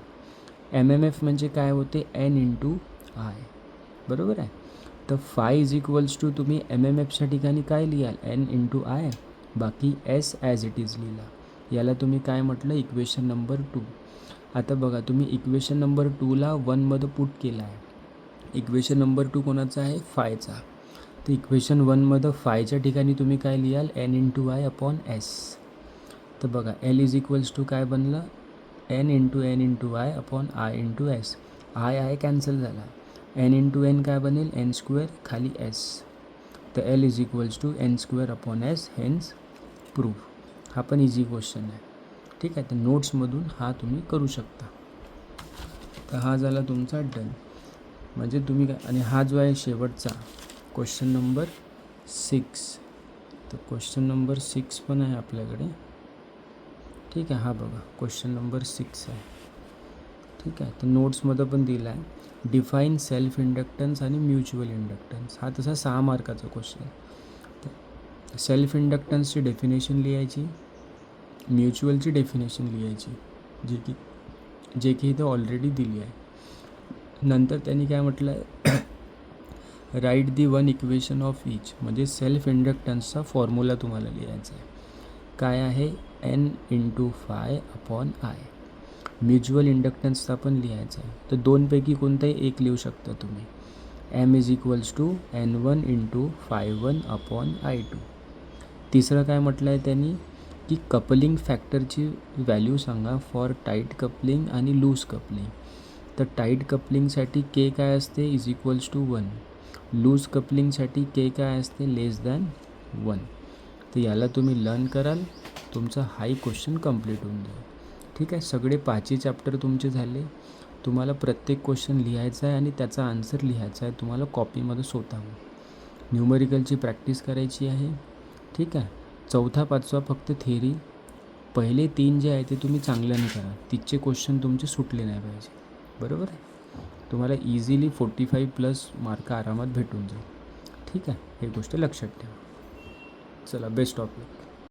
MMF म्हणजे काय होते, N इंटू आय, बरोबर आहे. तर फाय इज इक्वल्स टू तुम्ही MMFच्या ठिकाणी काय लिहाल, N इंटू आय, बाकी S ॲज इट इज लिहिला. याला तुम्ही काय म्हटलं, इक्वेशन नंबर 2. आता बघा, तुम्ही इक्वेशन नंबर 2ला 1मध्ये पुट केला आहे. इक्वेशन नंबर 2 कोणाचा आहे, फायचा. तर इक्वेशन 1मध्ये फायच्या ठिकाणी तुम्ही काय लिहाल, N into I upon S. तर बघा, L इज इक्वल्स टू काय बनलं, N into I upon I into S. I cancel झाला. N इंटू N काय बनेल, N स्क्वेअर खाली S. तर L is equals to N square upon S, hence proof. हा पण इझी क्वेश्चन आहे, ठीक आहे. तर नोट्समधून हा तुम्ही करू शकता. तर हा झाला तुमचा डन. म्हणजे तुम्ही काय, आणि हा जो आहे शेवटचा क्वेश्चन नंबर 6. तर क्वेश्चन नंबर 6 पण आहे आपल्याकडे, ठीक आहे. हा बघा, क्वेश्चन नंबर 6 आहे, ठीक आहे. तर नोट्समध्ये पण दिला आहे, डिफाईन सेल्फ इंडक्टन्स आणि म्युच्युअल इंडक्टन्स. हा तसा 6 मार्काचा क्वेश्चन. तर सेल्फ इंडक्टन्सची डेफिनेशन लिहायची, म्युच्युअलची डेफिनेशन लिहायची, जे की इथे ऑलरेडी दिली आहे. नंतर त्यांनी काय म्हटलं आहे, write the one equation of each. म्हणजे सेल्फ इंडक्टन्सचा फॉर्म्युला तुम्हाला लिहायचा आहे. काय आहे, N into phi upon I. Mutual इंडक्टन्सचा पण लिहायचा आहे. तर दोनपैकी कोणताही एक लिहू शकता तुम्ही. M is equals to N1 into फाय1 अपॉन I2. तिसरं काय म्हटलं आहे त्यांनी, की कपलिंग फॅक्टरची व्हॅल्यू सांगा फॉर टाईट कपलिंग आणि लूज कपलिंग. तर टाईट कपलिंगसाठी K काय असते, इज इक्वल्स टू 1. लूज कपलिंगसाठी K काय असते, लेस दॅन 1. तर याला तुम्ही लर्न कराल, तुमचा हाही क्वेश्चन कंप्लीट होऊन जाईल, ठीक आहे. सगळे 5ही चॅप्टर तुमचे झाले. तुम्हाला प्रत्येक क्वेश्चन लिहायचा आहे आणि त्याचा आन्सर लिहायचा आहे तुम्हाला कॉपीमध्ये स्वतःहून. न्यूमरिकलची प्रॅक्टिस करायची आहे, ठीक आहे. 4था 5वा फक्त थेअरी. पहिले 3 जे आहे ते तुम्ही चांगल्याने करा, तिथचे क्वेश्चन तुमचे सुटले नाही पाहिजे, बरोबर आहे. तुम्हाला इझिली 45+ मार्क आरामात भेटून जाईल, ठीक आहे. हे गोष्ट लक्षात ठेवा. चला, बेस्ट ऑफ लक.